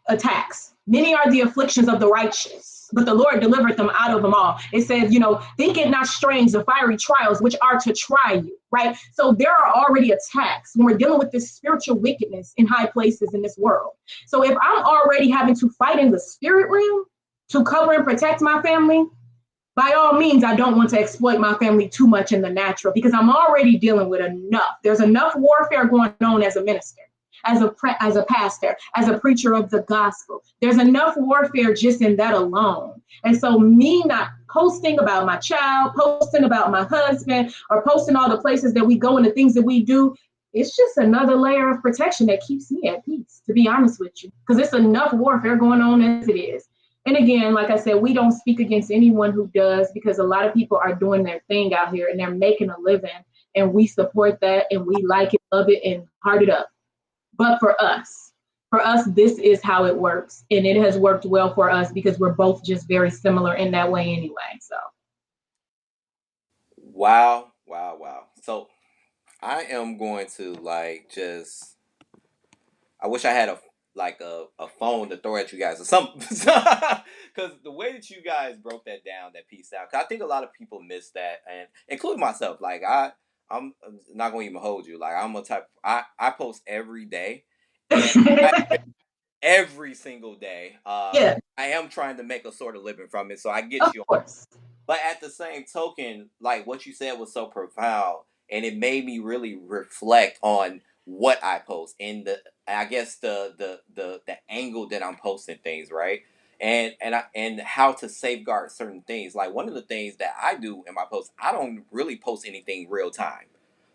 S4: attacks. Many are the afflictions of the righteous, but the Lord delivered them out of them all. It says, think it not strange the fiery trials which are to try you, right? So there are already attacks when we're dealing with this spiritual wickedness in high places in this world. So if I'm already having to fight in the spirit realm to cover and protect my family, by all means, I don't want to exploit my family too much in the natural because I'm already dealing with enough. There's enough warfare going on as a minister, as a pastor, as a preacher of the gospel. There's enough warfare just in that alone. And so me not posting about my child, posting about my husband, or posting all the places that we go and the things that we do, it's just another layer of protection that keeps me at peace, to be honest with you, because it's enough warfare going on as it is. And again, like I said, we don't speak against anyone who does, because a lot of people are doing their thing out here and they're making a living, and we support that and we like it, love it, and heart it up. But for us, this is how it works. And it has worked well for us because we're both just very similar in that way anyway. So.
S2: Wow. So I am going to I wish I had a phone to throw at you guys or something, because the way that you guys broke that down, that piece out, because I think a lot of people miss that, and including myself. Like I'm not going to even hold you. Like I'm a type. I post every day, and every single day.
S4: Yeah.
S2: I am trying to make a sort of living from it, so I get
S4: Of
S2: you.
S4: course.
S2: But at the same token, like what you said was so profound, and it made me really reflect on what I post and I guess the angle that I'm posting things, right? And how to safeguard certain things. Like one of the things that I do in my posts, I don't really post anything real time.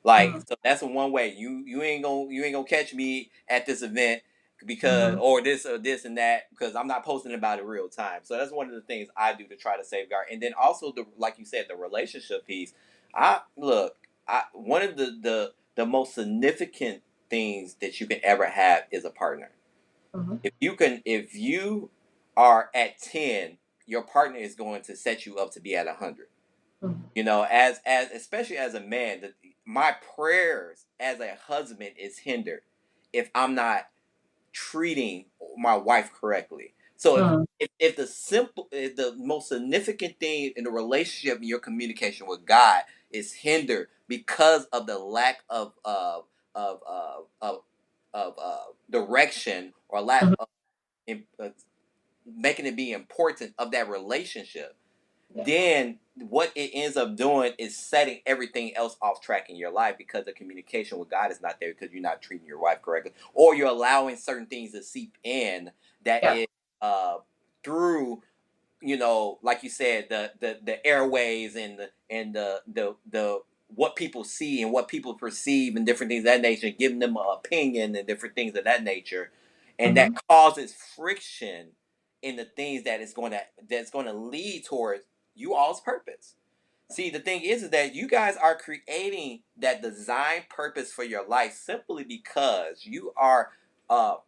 S2: Like so that's one way you ain't gonna catch me at this event because or this and that, because I'm not posting about it real time. So that's one of the things I do to try to safeguard. And then also like you said, the relationship piece. One of the most significant things that you can ever have is a partner. If you are at 10, your partner is going to set you up to be at 100. As especially as a man, my prayers as a husband is hindered if I'm not treating my wife correctly. So if the most significant thing in the relationship in your communication with God is hindered because of the lack of of of, direction or lack of making it be important of that relationship, then what it ends up doing is setting everything else off track in your life, because the communication with God is not there, because you're not treating your wife correctly, or you're allowing certain things to seep in that is through you know, like you said, the airways and the what people see and what people perceive and different things of that nature, giving them an opinion and different things of that nature, and that
S4: Mhm.
S2: causes friction in the things that's going to lead towards you all's purpose. See, the thing is that you guys are creating that design purpose for your life simply because you are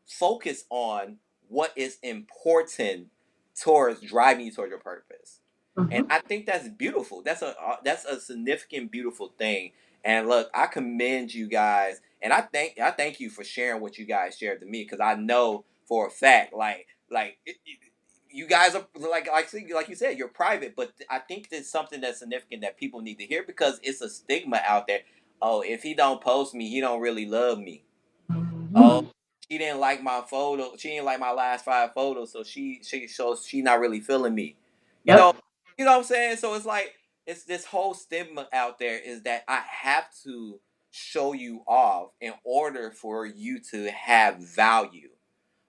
S2: focused on what is important towards driving you towards your purpose. And
S4: Mhm.
S2: I think that's beautiful. That's a significant, beautiful thing. And look, I commend you guys, and I thank you for sharing what you guys shared to me, because I know for a fact, you guys are like you said, you're private, but I think there's something that's significant that people need to hear, because it's a stigma out there. Oh, if he don't post me, he don't really love me. Oh,
S4: Mhm.
S2: she didn't like my photo. She didn't like my last 5 photos, so she not really feeling me. You know,
S4: Yep.
S2: you know what I'm saying? So it's like it's this whole stigma out there is that I have to show you off in order for you to have value.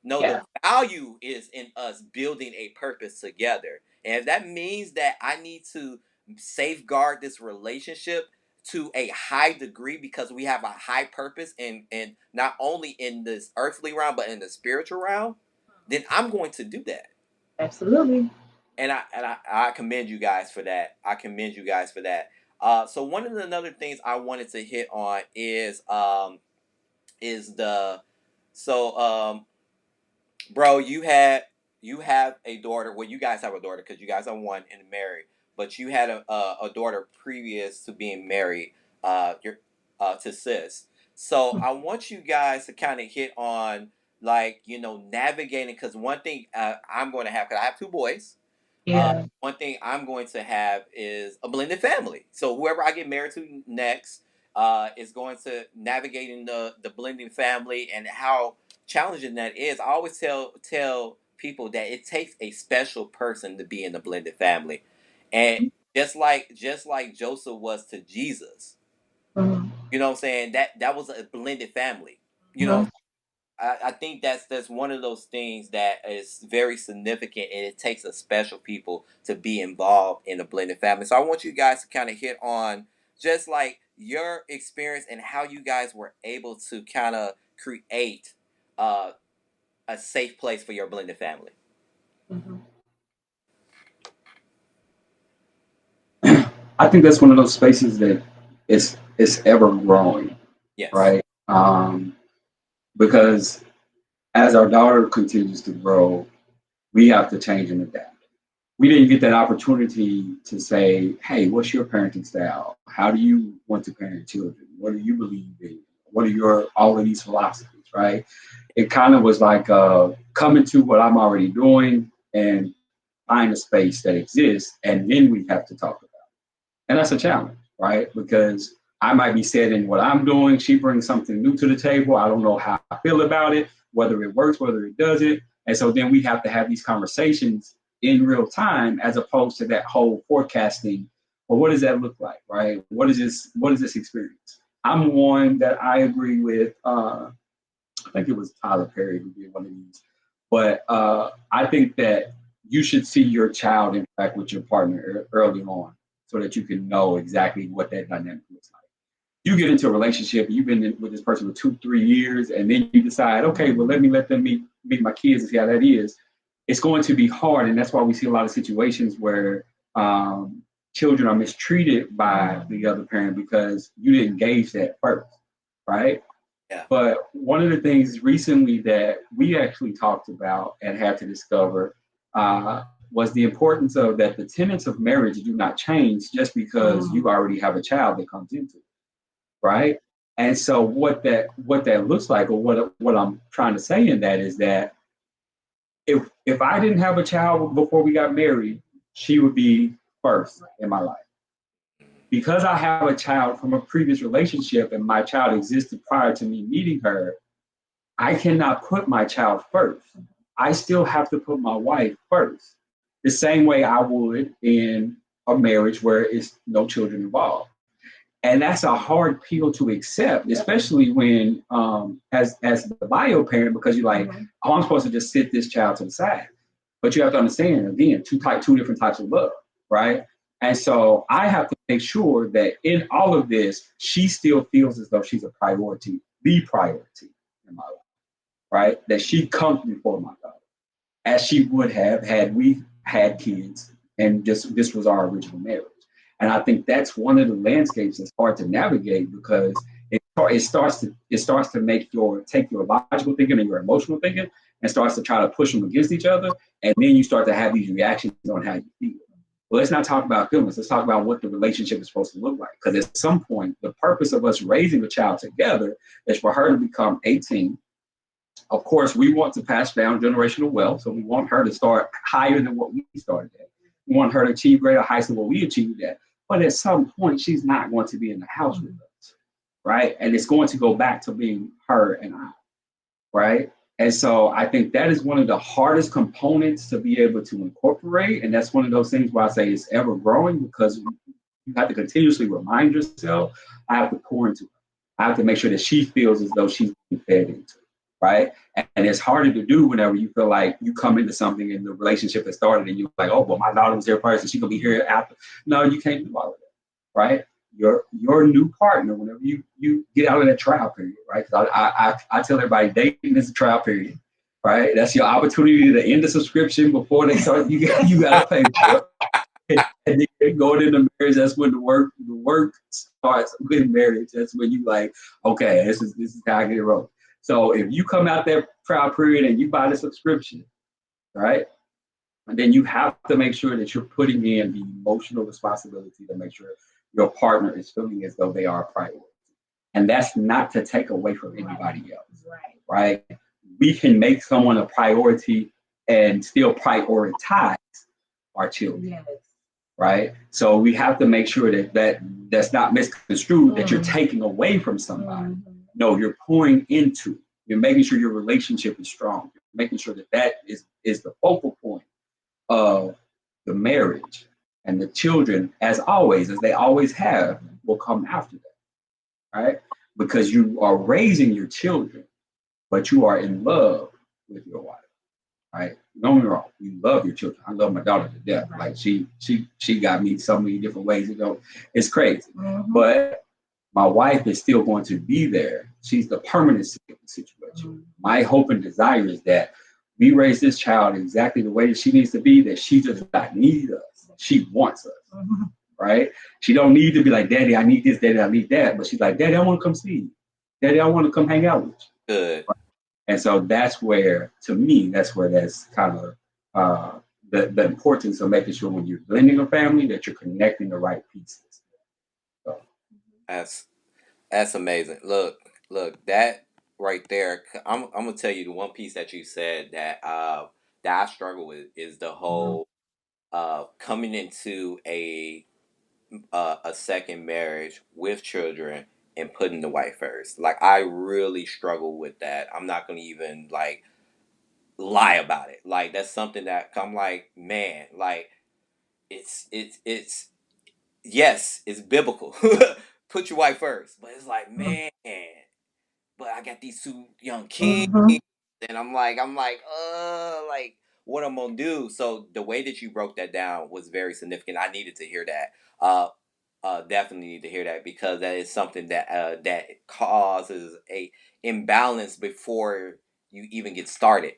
S2: No, the
S4: Yeah.
S2: value is in us building a purpose together. And if that means that I need to safeguard this relationship to a high degree because we have a high purpose and not only in this earthly realm but in the spiritual realm, then I'm going to do that.
S4: Absolutely.
S2: And I commend you guys for that. I commend you guys for that. So one of the another things I wanted to hit on is the so bro, you have a daughter. Well, you guys have a daughter because you guys are one and married. But you had a daughter previous to being married. Your to sis. So I want you guys to kind of hit on, like, you know, navigating, because one thing I'm going to have, because I have two boys.
S4: Yeah.
S2: One thing I'm going to have is a blended family. So whoever I get married to next is going to navigating the blending family and how challenging that is. I always tell people that it takes a special person to be in the blended family, and just like Joseph was to Jesus.
S4: Mhm.
S2: You know what I'm saying? That was a blended family. You know,
S4: Mhm.
S2: I think that's one of those things that is very significant, and it takes a special people to be involved in a blended family. So I want you guys to kind of hit on just like your experience and how you guys were able to kind of create uh, a safe place for your blended family.
S4: Mhm.
S3: I think that's one of those spaces that is ever growing,
S2: Yes.
S3: right? Because as our daughter continues to grow, we have to change and adapt. We didn't get that opportunity to say, hey, what's your parenting style? How do you want to parent children? What do you believe in? What are your all of these philosophies, right? It kind of was like coming to what I'm already doing and find a space that exists, and then we have to talk about it. And that's a challenge, right? Because I might be set in what I'm doing. She brings something new to the table. I don't know how I feel about it, whether it works, whether it doesn't. And so then we have to have these conversations in real time as opposed to that whole forecasting. Well, what does that look like, right? What is this experience? I'm one that I agree with. I think it was Tyler Perry who did one of these. But I think that you should see your child interact with your partner early on so that you can know exactly what that dynamic looks like. You get into a relationship, you've been with this person for 2, 3 years, and then you decide, okay, well, let them meet my kids and see how that is. It's going to be hard. And that's why we see a lot of situations where children are mistreated by the other parent because you didn't gauge that first, right?
S2: Yeah.
S3: But one of the things recently that we actually talked about and had to discover was the importance of that the tenets of marriage do not change just because
S4: Mhm.
S3: you already have a child that comes into it, right? And so what that looks like, or what I'm trying to say in that is that if I didn't have a child before we got married, she would be first in my life. Because I have a child from a previous relationship and my child existed prior to me meeting her, I cannot put my child first. I still have to put my wife first, the same way I would in a marriage where it's no children involved. And that's a hard pill to accept, especially when, as the bio parent, because you're like, oh, I'm supposed to just sit this child to the side. But you have to understand, again, two different types of love, right? And so I have to make sure that in all of this, she still feels as though she's a priority, the priority in my life, right? That she comes before my daughter, as she would have had we had kids, and this was our original marriage. And I think that's one of the landscapes that's hard to navigate, because it starts to take your logical thinking and your emotional thinking and starts to try to push them against each other, and then you start to have these reactions on how you feel. Well, let's not talk about feelings. Let's talk about what the relationship is supposed to look like. Because at some point, the purpose of us raising a child together is for her to become 18. Of course, we want to pass down generational wealth, so we want her to start higher than what we started at. We want her to achieve greater heights than what we achieved at. But at some point, she's not going to be in the house with us, right? And it's going to go back to being her and I, right? And so I think that is one of the hardest components to be able to incorporate. And that's one of those things where I say it's ever growing, because you have to continuously remind yourself, I have to pour into her. I have to make sure that she feels as though she's being fed into, right? And it's harder to do whenever you feel like you come into something and the relationship has started and you're like, oh, well, my daughter was here first and she's gonna be here after. No, you can't do all of that, right? Your new partner, whenever you get out of that trial period, right? Because I tell everybody, dating is a trial period, right? That's your opportunity to end the subscription before they start. You got to pay for it. And then going into marriage, that's when the work starts with marriage. That's when you like, okay, this is how I get it rolling. So if you come out that trial period and you buy the subscription, right? And then you have to make sure that you're putting in the emotional responsibility to make sure your partner is feeling as though they are a priority. And that's not to take away from anybody else, right? We can make someone a priority and still prioritize our children, yes. Right? So we have to make sure that's not misconstrued, that you're taking away from somebody. No, you're pouring into, you're making sure your relationship is strong, you're making sure that is the focal point of the marriage. And the children, as they always have, will come after that, right? Because you are raising your children, but you are in love with your wife, right? Don't get me wrong, you love your children. I love my daughter to death. Right. Like she got me so many different ways. It's crazy. Mm-hmm. But my wife is still going to be there. She's the permanency of the situation. Mm-hmm. My hope and desire is that we raise this child exactly the way that she needs to be, that she does not need us. She wants us, right? She don't need to be like, Daddy, I need this, Daddy, I need that. But she's like, Daddy, I want to come see you. Daddy, I want to come hang out with you. Good. Right? And so that's where, to me, that's kind of the importance of making sure when you're blending a family that you're connecting the right pieces. So.
S2: That's amazing. Look, that right there. I'm gonna tell you the one piece that you said that I struggle with is the whole coming into a second marriage with children and putting the wife first. Like, I really struggle with that. I'm not gonna even like lie about it. Like, that's something that I'm like, man, like it's yes, it's biblical. Put your wife first, but it's like, man, but I got these two young kids, and I'm like, like, what I'm gonna do? So the way that you broke that down was very significant. I needed to hear that. Definitely need to hear that, because that is something that that causes a imbalance before you even get started.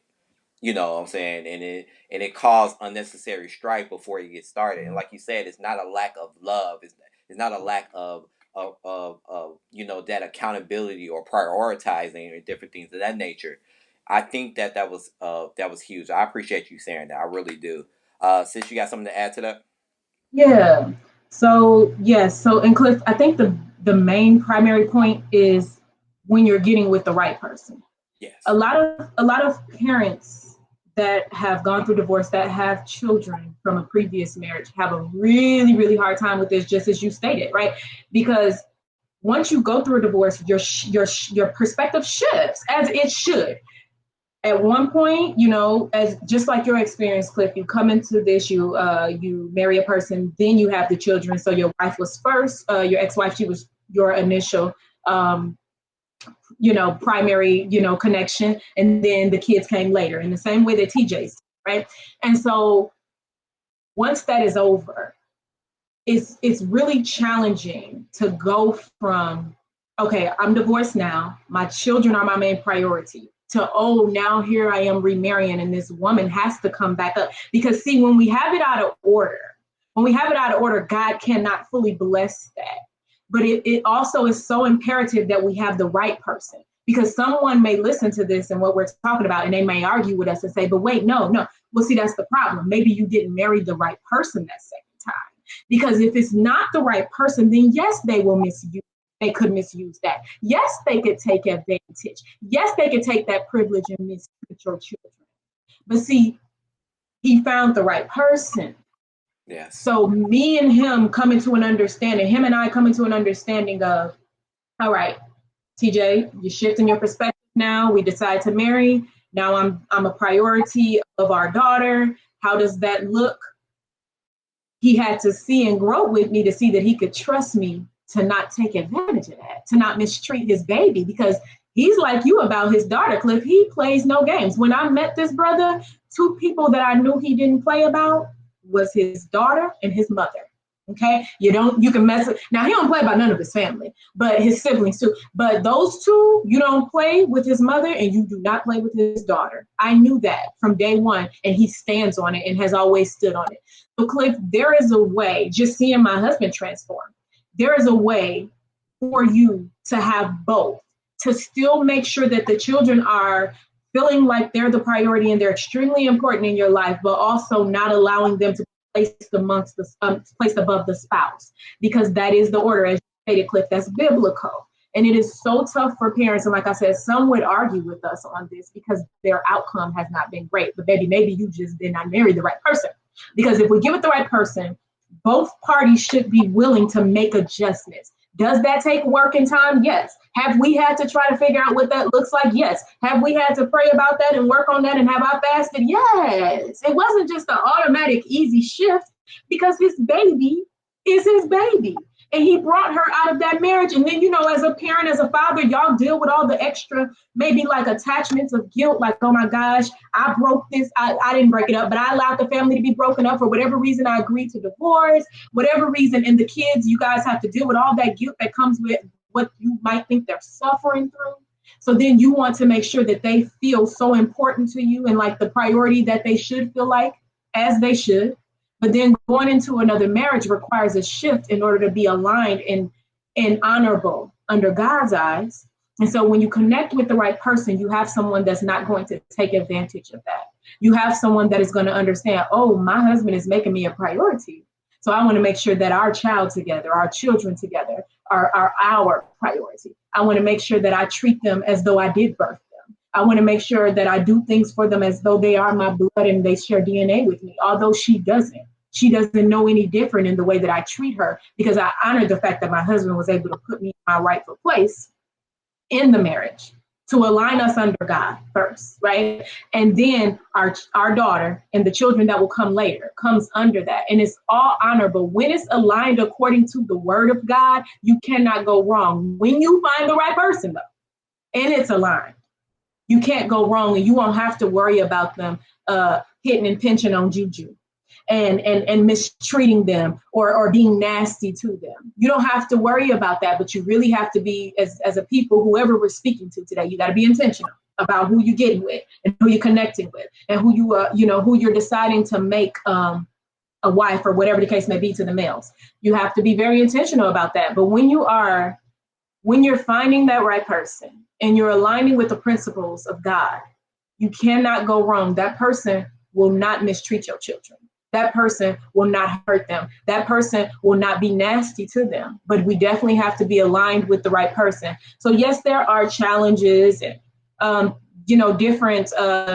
S2: You know what I'm saying? And it caused unnecessary strife before you get started. And like you said, it's not a lack of love. It's not a lack of that accountability or prioritizing or different things of that nature. I think that was huge. I appreciate you saying that. I really do. Sis, you got something to add to that?
S4: Yeah. So yes. So, and Cliff, I think the main primary point is when you're getting with the right person. Yes. A lot of parents that have gone through divorce, that have children from a previous marriage, have a really, really hard time with this, just as you stated, right? Because once you go through a divorce, your perspective shifts, as it should. At one point, as just like your experience, Cliff, you come into this, you marry a person, then you have the children. So your wife was first, your ex-wife, she was your initial primary, connection. And then the kids came later, in the same way that TJ's, right? And so once that is over, it's really challenging to go from, okay, I'm divorced now, my children are my main priority, to, oh, now here I am remarrying and this woman has to come back up. Because see, when we have it out of order, God cannot fully bless that. But it also is so imperative that we have the right person, because someone may listen to this and what we're talking about, and they may argue with us and say, but wait, no. Well, see, that's the problem. Maybe you didn't marry the right person that second time. Because if it's not the right person, then yes, they will misuse. They could misuse that. Yes, they could take advantage. Yes, they could take that privilege and mistreat your children. But see, he found the right person.
S2: Yes.
S4: So me and him coming to an understanding, him and I coming to an understanding of, all right, TJ, you're shifting your perspective now. We decide to marry. Now I'm a priority of our daughter. How does that look? He had to see and grow with me to see that he could trust me to not take advantage of that, to not mistreat his baby, because he's like you about his daughter, Cliff. He plays no games. When I met this brother, two people that I knew he didn't play about was his daughter and his mother. Okay, you can mess with. Now he don't play about none of his family, but his siblings too. But those two, you don't play with his mother, and you do not play with his daughter. I knew that from day one, and he stands on it and has always stood on it. So Cliff, there is a way. Just seeing my husband transform, there is a way for you to have both, to still make sure that the children are feeling like they're the priority and they're extremely important in your life, but also not allowing them to placed above the spouse, because that is the order, as you stated, Cliff. That's biblical, and it is so tough for parents. And like I said, some would argue with us on this because their outcome has not been great. But baby, maybe you just did not marry the right person, because if we give it the right person, both parties should be willing to make adjustments. Does that take work and time? Yes. Have we had to try to figure out what that looks like? Yes. Have we had to pray about that and work on that and have I fasted? Yes. It wasn't just an automatic easy shift, because his baby is his baby. And he brought her out of that marriage. And then, as a parent, as a father, y'all deal with all the extra, maybe like attachments of guilt, like, oh my gosh, I broke this. I didn't break it up, but I allowed the family to be broken up for whatever reason. I agreed to divorce, whatever reason. And the kids, you guys have to deal with all that guilt that comes with what you might think they're suffering through. So then you want to make sure that they feel so important to you and like the priority that they should feel like, as they should. But then going into another marriage requires a shift in order to be aligned and honorable under God's eyes. And so when you connect with the right person, you have someone that's not going to take advantage of that. You have someone that is going to understand, oh, my husband is making me a priority. So I want to make sure that our child together, our children together are our priority. I want to make sure that I treat them as though I did birth them. I want to make sure that I do things for them as though they are my blood and they share DNA with me, although she doesn't. She doesn't know any different in the way that I treat her, because I honor the fact that my husband was able to put me in my rightful place in the marriage to align us under God first, right? And then our daughter and the children that will come later comes under that. And it's all honorable. When it's aligned according to the word of God, you cannot go wrong. When you find the right person, though, and it's aligned, you can't go wrong, and you won't have to worry about them hitting and pinching on juju and mistreating them or being nasty to them. You don't have to worry about that, but you really have to be, as a people, whoever we're speaking to today, you got to be intentional about who you're getting with and who you're connecting with and who who you're deciding to make a wife or whatever the case may be to the males. You have to be very intentional about that. But when you're finding that right person and you're aligning with the principles of God, you cannot go wrong. That person will not mistreat your children. That person will not hurt them. That person will not be nasty to them. But we definitely have to be aligned with the right person. So yes, there are challenges and different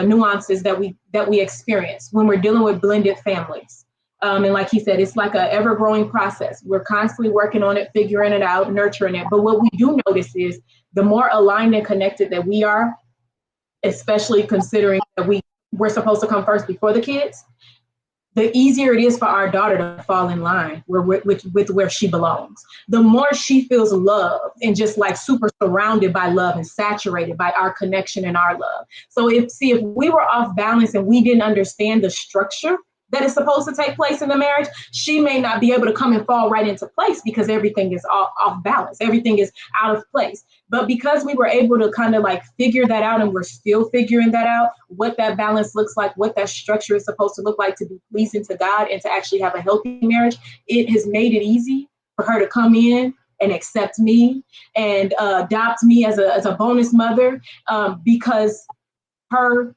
S4: nuances that we experience when we're dealing with blended families. And like he said, it's like an ever-growing process. We're constantly working on it, figuring it out, nurturing it. But what we do notice is the more aligned and connected that we are, especially considering that we're supposed to come first before the kids, the easier it is for our daughter to fall in line with where she belongs. The more she feels loved and just like super surrounded by love and saturated by our connection and our love. So if we were off balance and we didn't understand the structure that is supposed to take place in the marriage, she may not be able to come and fall right into place because everything is off balance. Everything is out of place. But because we were able to kind of like figure that out, and we're still figuring that out, what that balance looks like, what that structure is supposed to look like to be pleasing to God and to actually have a healthy marriage, it has made it easy for her to come in and accept me and adopt me as a bonus mother, because her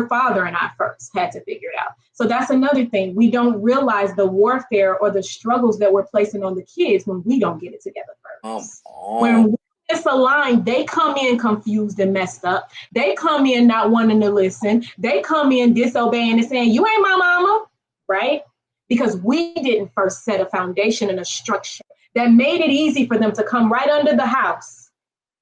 S4: father and I first had to figure it out. So that's another thing. We don't realize the warfare or the struggles that we're placing on the kids when we don't get it together first. When we misaligned, they come in confused and messed up. They come in not wanting to listen. They come in disobeying and saying, you ain't my mama, right? Because we didn't first set a foundation and a structure that made it easy for them to come right under the house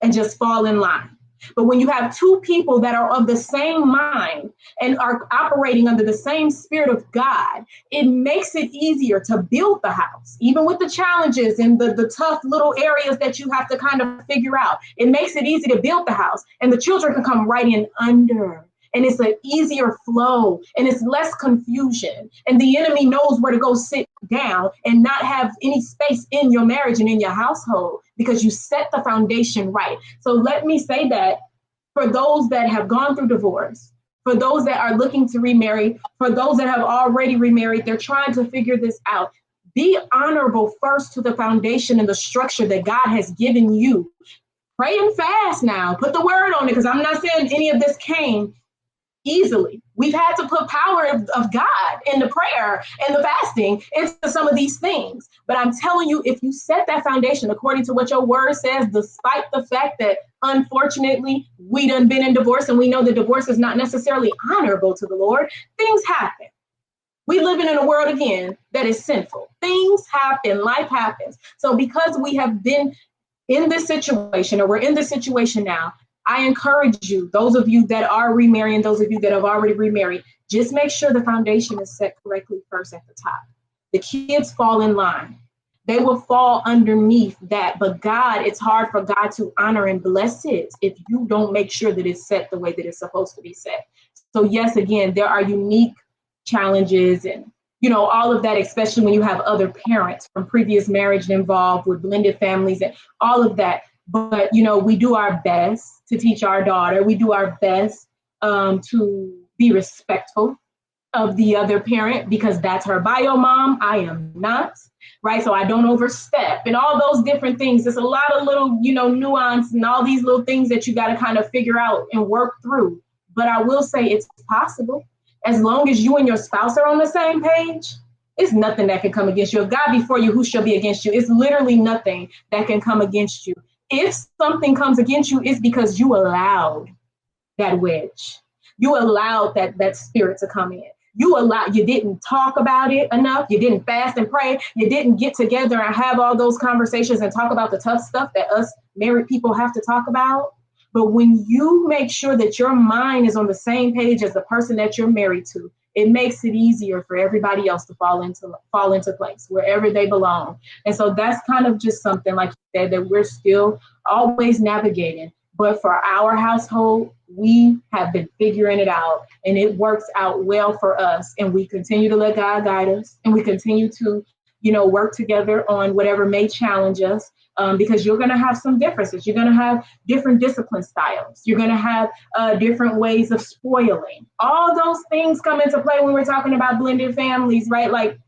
S4: and just fall in line. But when you have two people that are of the same mind and are operating under the same spirit of God, it makes it easier to build the house, even with the challenges and the tough little areas that you have to kind of figure out. It makes it easy to build the house, and the children can come right in under. And it's an easier flow, and it's less confusion. And the enemy knows where to go sit down and not have any space in your marriage and in your household, because you set the foundation right. So let me say that for those that have gone through divorce, for those that are looking to remarry, for those that have already remarried, they're trying to figure this out. Be honorable first to the foundation and the structure that God has given you. Pray and fast now. Put the word on it, because I'm not saying any of this came easily. We've had to put power of God in the prayer and the fasting into some of these things. But I'm telling you, if you set that foundation according to what your word says, despite the fact that unfortunately we done been in divorce and we know that divorce is not necessarily honorable to the Lord, things happen. We living in a world again that is sinful. Things happen, life happens. So because we have been in this situation, or we're in this situation now, I encourage you, those of you that are remarrying, those of you that have already remarried, just make sure the foundation is set correctly first at the top. The kids fall in line. They will fall underneath that. But God, it's hard for God to honor and bless it if you don't make sure that it's set the way that it's supposed to be set. So yes, again, there are unique challenges and, all of that, especially when you have other parents from previous marriage involved with blended families and all of that. But, we do our best to teach our daughter. We do our best to be respectful of the other parent, because that's her bio mom. I am not, right? So I don't overstep and all those different things. There's a lot of little, nuance and all these little things that you got to kind of figure out and work through. But I will say it's possible. As long as you and your spouse are on the same page, it's nothing that can come against you. If God be for you, who shall be against you? It's literally nothing that can come against you. If something comes against you, it's because you allowed that wedge. You allowed that spirit to come in. You didn't talk about it enough. You didn't fast and pray. You didn't get together and have all those conversations and talk about the tough stuff that us married people have to talk about. But when you make sure that your mind is on the same page as the person that you're married to, it makes it easier for everybody else to fall into place wherever they belong. And so that's kind of just something, like you said, that we're still always navigating. But for our household, we have been figuring it out, and it works out well for us. And we continue to let God guide us, and we continue to, work together on whatever may challenge us. Because you're going to have some differences. You're going to have different discipline styles. You're going to have different ways of spoiling. All those things come into play when we're talking about blended families, right? Like,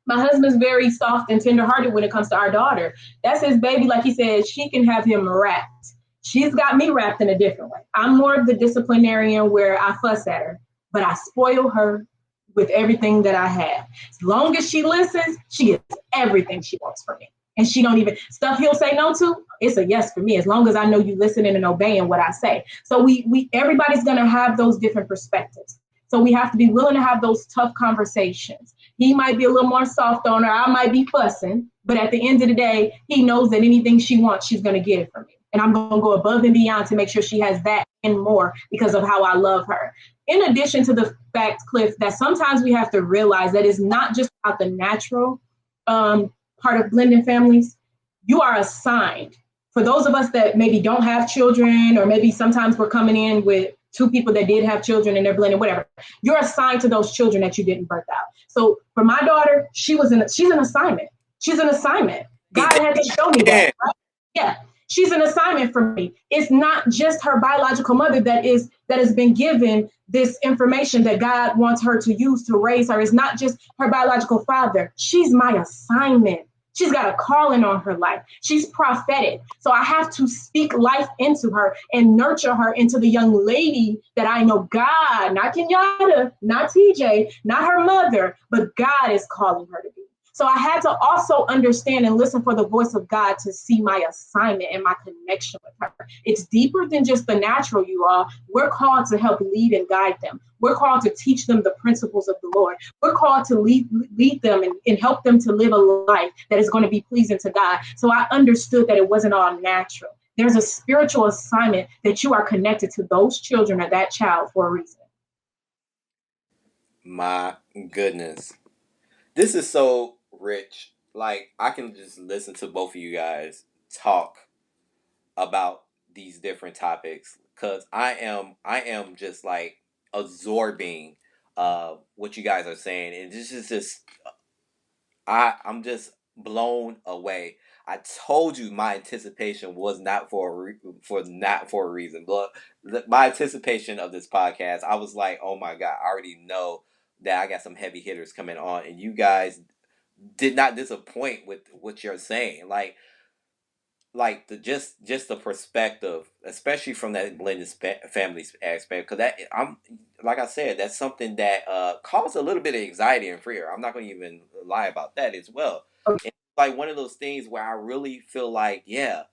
S4: my husband's very soft and tenderhearted when it comes to our daughter. That's his baby. Like he said, she can have him wrapped. She's got me wrapped in a different way. I'm more of the disciplinarian where I fuss at her, but I spoil her with everything that I have. As long as she listens, she gets everything she wants from me. And she don't even, stuff he'll say no to, it's a yes for me, as long as I know you listening and obeying what I say. So everybody's going to have those different perspectives. So we have to be willing to have those tough conversations. He might be a little more soft on her. I might be fussing. But at the end of the day, he knows that anything she wants, she's going to get it from me. And I'm going to go above and beyond to make sure she has that and more because of how I love her. in addition to the fact, Cliff, that sometimes we have to realize that it's not just about the natural part of blending families. You are assigned. For those of us that maybe don't have children, or maybe sometimes we're coming in with two people that did have children and they're blending, whatever, you're assigned to those children that you didn't birth out. So for my daughter, she's an assignment. She's an assignment. God had to show me that. Right? Yeah. She's an assignment for me. It's not just her biological mother that has been given this information that God wants her to use to raise her. It's not just her biological father. She's my assignment. She's got a calling on her life. She's prophetic. So I have to speak life into her and nurture her into the young lady that I know God, not Kenyatta, not TJ, not her mother, but God is calling her to be. So I had to also understand and listen for the voice of God to see my assignment and my connection with her. It's deeper than just the natural, you all. We're called to help lead and guide them. We're called to teach them the principles of the Lord. We're called to lead them and help them to live a life that is going to be pleasing to God. So I understood that it wasn't all natural. There's a spiritual assignment that you are connected to those children or that child for a reason.
S2: My goodness. This is so rich. Like, I can just listen to both of you guys talk about these different topics, because I am just like absorbing what you guys are saying, and this is just I'm just blown away. I told you my anticipation was not for a reason. But my anticipation of this podcast, I was like, oh my God, I already know that I got some heavy hitters coming on, and you guys did not disappoint with what you're saying. Like the just the perspective, especially from that blended family aspect, because that I'm like I said, that's something that caused a little bit of anxiety and fear. I'm not going to even lie about that as well. It's like one of those things where I really feel like, yeah,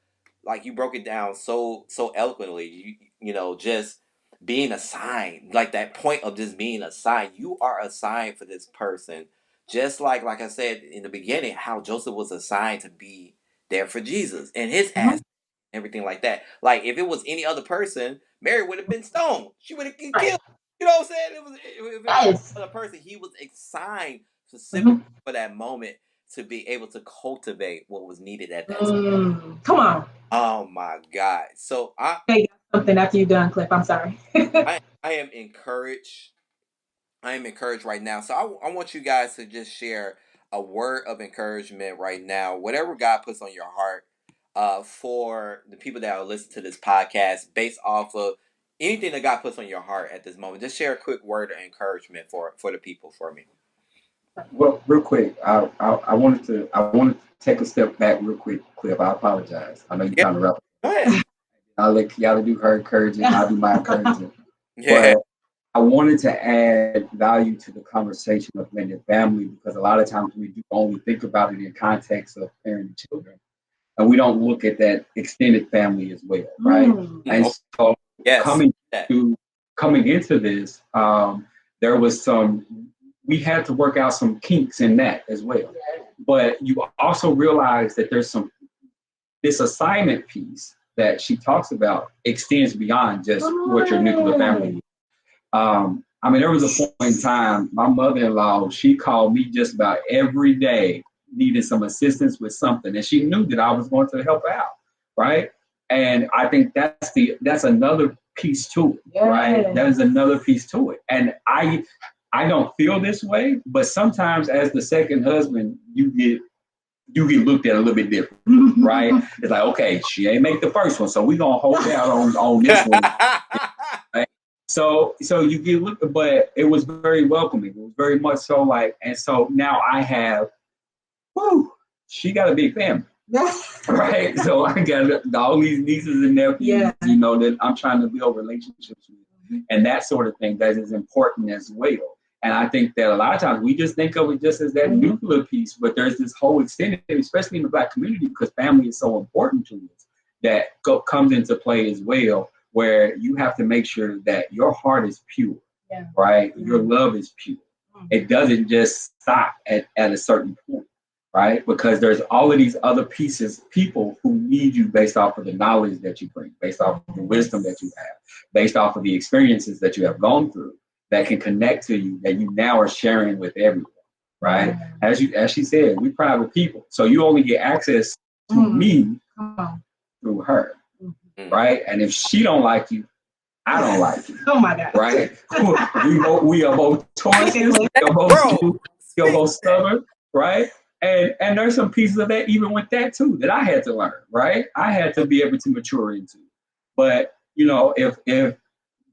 S2: like you broke it down so eloquently. You know, just being assigned, like that point of just being assigned. You are assigned for this person, just like I said in the beginning, how Joseph was assigned to be there for Jesus and his ass, everything like that. Like if it was any other person, Mary would have been stoned. She would have been killed. You know what I'm saying? If it was another person, he was assigned specifically for that moment to be able to cultivate what was needed at that time.
S4: Come on.
S2: Oh my God. So I
S4: say something after you're done, Cliff. I'm sorry.
S2: I am encouraged. I am encouraged right now. So I want you guys to just share a word of encouragement right now, whatever God puts on your heart, for the people that are listening to this podcast, based off of anything that God puts on your heart at this moment. Just share a quick word of encouragement for the people for me.
S3: Well, real quick, I wanted to take a step back real quick, Cliff. I apologize. I know you're trying to wrap.
S2: Go ahead.
S3: I'll let Kenyatta do her encouraging. I'll do my encouraging.
S2: Yeah.
S3: But I wanted to add value to the conversation of blended family, because a lot of times we do only think about it in context of parenting children, and we don't look at that extended family as well, right? And so coming into this, there was we had to work out some kinks in that as well. But you also realize that there's this assignment piece that she talks about extends beyond just what your nuclear family is. I mean, there was a point in time, my mother-in-law, she called me just about every day, needing some assistance with something. And she knew that I was going to help out, right? And I think that's another piece to it, right? That is another piece to it. And I don't feel this way, but sometimes as the second husband, you get looked at a little bit different, right? It's like, okay, she ain't make the first one, so we're gonna hold out on this one. Right? So you get looked, but it was very welcoming. It was very much so like, and so now I have, she got a big family. Right? So I got all these nieces and nephews, you know, that I'm trying to build relationships with. And that sort of thing that is important as well. And I think that a lot of times we just think of it just as that nuclear piece, but there's this whole extended, especially in the Black community, because family is so important to us, that comes into play as well, where you have to make sure that your heart is pure, right? Your love is pure. It doesn't just stop at a certain point, right? Because there's all of these other people who need you based off of the knowledge that you bring, based off of the wisdom that you have, based off of the experiences that you have gone through. that can connect to you that you now are sharing with everyone, right? As she said, we private people, so you only get access to me through her, right? And if she don't like you, I don't like you.
S4: Oh my God.
S3: Right? we are both choices. We are both stubborn, right? And there's some pieces of that even with that too that I had to learn, right? I had to be able to mature into. But you know,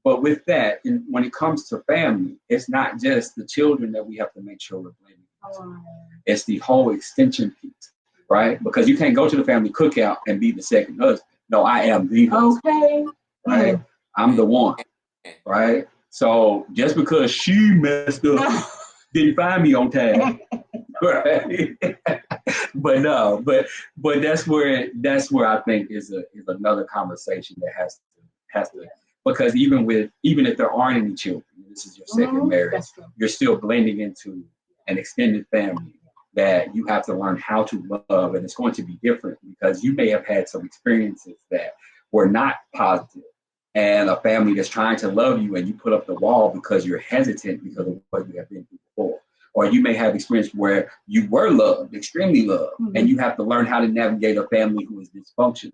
S3: but with that, when it comes to family, it's not just the children that we have to make sure we're blaming. It's the whole extension piece, right? Because you can't go to the family cookout and be the second husband. No, I am the husband, right? I'm the one, right? So just because she messed up, didn't find me on time, right? But no, but that's where I think is another conversation that has to because even if there aren't any children, this is your second marriage, you're still blending into an extended family that you have to learn how to love, and it's going to be different because you may have had some experiences that were not positive, and a family that's trying to love you and you put up the wall because you're hesitant because of what you have been through before. Or you may have experience where you were loved, extremely loved, and you have to learn how to navigate a family who is dysfunctional,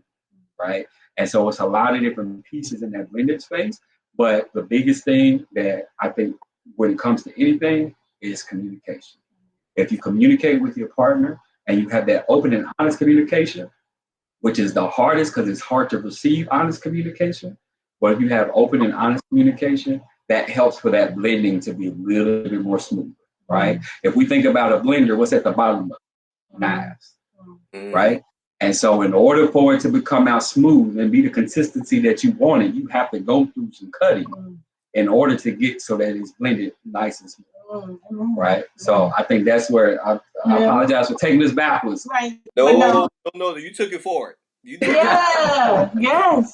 S3: right? And so it's a lot of different pieces in that blended space. But the biggest thing that I think when it comes to anything is communication. If you communicate with your partner and you have that open and honest communication, which is the hardest because it's hard to receive honest communication, but if you have open and honest communication, that helps for that blending to be a little bit more smooth. Right? If we think about a blender, what's at the bottom of it? Knives, right? And so in order for it to become out smooth and be the consistency that you wanted, you have to go through some cutting in order to get so that it's blended nice and smooth, right? So I think that's where I apologize for taking this backwards.
S4: Right.
S2: No, you took it forward. You took
S4: it. Yes.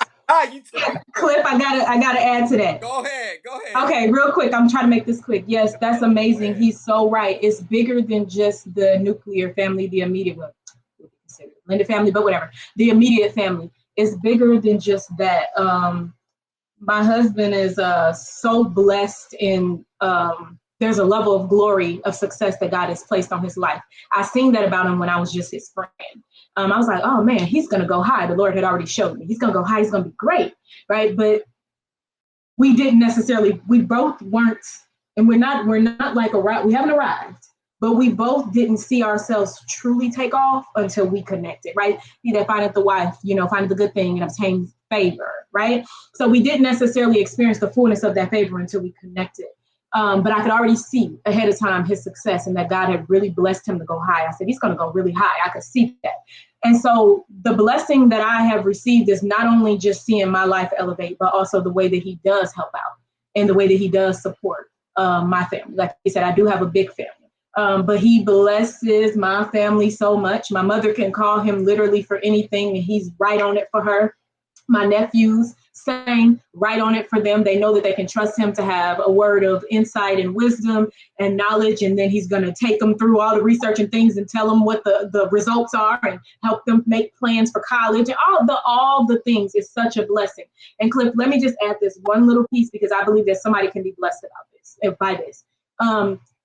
S2: You took it.
S4: Clip, I gotta add to that.
S2: Go ahead.
S4: Okay, real quick. I'm trying to make this quick. Yes, that's amazing. He's so right. It's bigger than just the nuclear family, the immediate, blended family, but whatever. The immediate family is bigger than just that. My husband is so blessed in there's a level of glory of success that God has placed on his life. I seen that about him when I was just his friend. I was like, oh man, he's gonna go high. The Lord had already showed me he's gonna go high. He's gonna be great, right? But we didn't necessarily. We both weren't, and we're not like we haven't arrived, but we both didn't see ourselves truly take off until we connected, right? He that findeth the wife, findeth the good thing and obtains favor, right? So we didn't necessarily experience the fullness of that favor until we connected. But I could already see ahead of time his success and that God had really blessed him to go high. I said, he's going to go really high. I could see that. And so the blessing that I have received is not only just seeing my life elevate, but also the way that he does help out and the way that he does support my family. Like he said, I do have a big family, but he blesses my family so much. My mother can call him literally for anything, and he's right on it for her. My nephews, same, right on it for them. They know that they can trust him to have a word of insight and wisdom and knowledge, and then he's going to take them through all the research and things and tell them what the results are and help them make plans for college and all the things. Is such a blessing. And Cliff, let me just add this one little piece because I believe that somebody can be blessed about this, by this.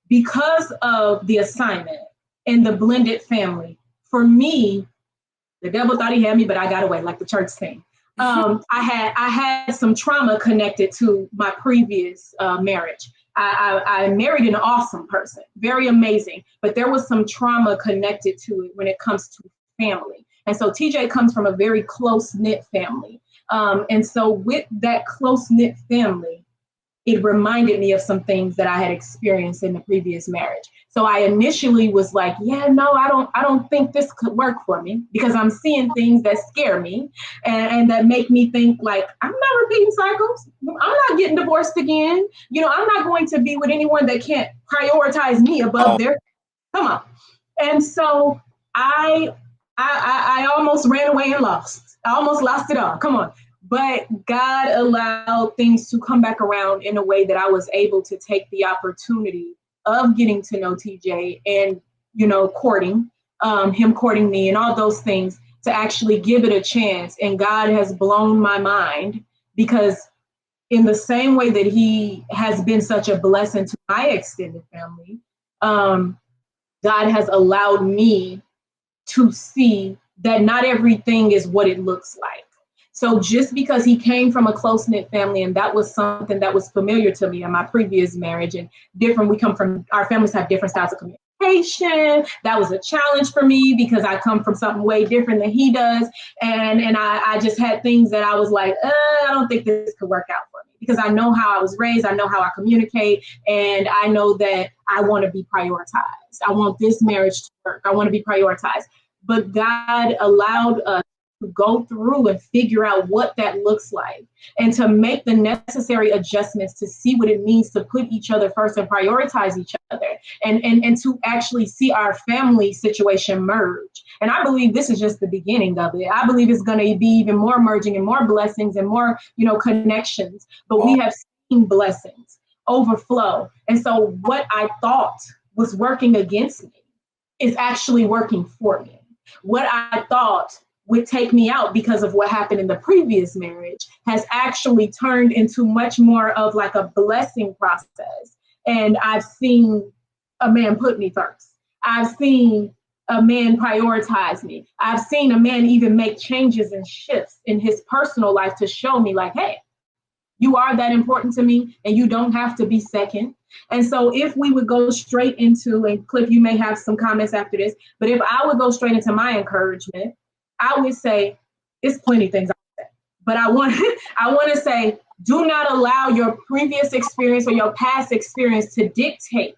S4: Because of the assignment and the blended family, for me, the devil thought he had me, but I got away, like the church thing. I had some trauma connected to my previous marriage. I married an awesome person, very amazing, but there was some trauma connected to it when it comes to family. And so TJ comes from a very close-knit family. And so with that close-knit family, it reminded me of some things that I had experienced in the previous marriage. So I initially was like, yeah, no, I don't think this could work for me because I'm seeing things that scare me and that make me think like, I'm not repeating cycles. I'm not getting divorced again. I'm not going to be with anyone that can't prioritize me above their, come on. And so I almost ran away and lost. I almost lost it all. Come on. But God allowed things to come back around in a way that I was able to take the opportunity of getting to know TJ and, courting, him courting me and all those things to actually give it a chance. And God has blown my mind because in the same way that he has been such a blessing to my extended family, God has allowed me to see that not everything is what it looks like. So just because he came from a close-knit family, and that was something that was familiar to me in my previous marriage, and our families have different styles of communication. That was a challenge for me because I come from something way different than he does. And I just had things that I was like, I don't think this could work out for me, because I know how I was raised. I know how I communicate. And I know that I want to be prioritized. I want this marriage to work. I want to be prioritized. But God allowed us to go through and figure out what that looks like, and to make the necessary adjustments to see what it means to put each other first and prioritize each other, and to actually see our family situation merge. And I believe this is just the beginning of it. I believe it's going to be even more merging and more blessings and more, connections. But we have seen blessings overflow. And so what I thought was working against me is actually working for me. What I thought would take me out because of what happened in the previous marriage has actually turned into much more of like a blessing process. And I've seen a man put me first. I've seen a man prioritize me. I've seen a man even make changes and shifts in his personal life to show me like, hey, you are that important to me, and you don't have to be second. And so if we would go straight into, and Cliff, you may have some comments after this, but if I would go straight into my encouragement, I would say, it's plenty of things I would say, but I want to say, do not allow your previous experience or your past experience to dictate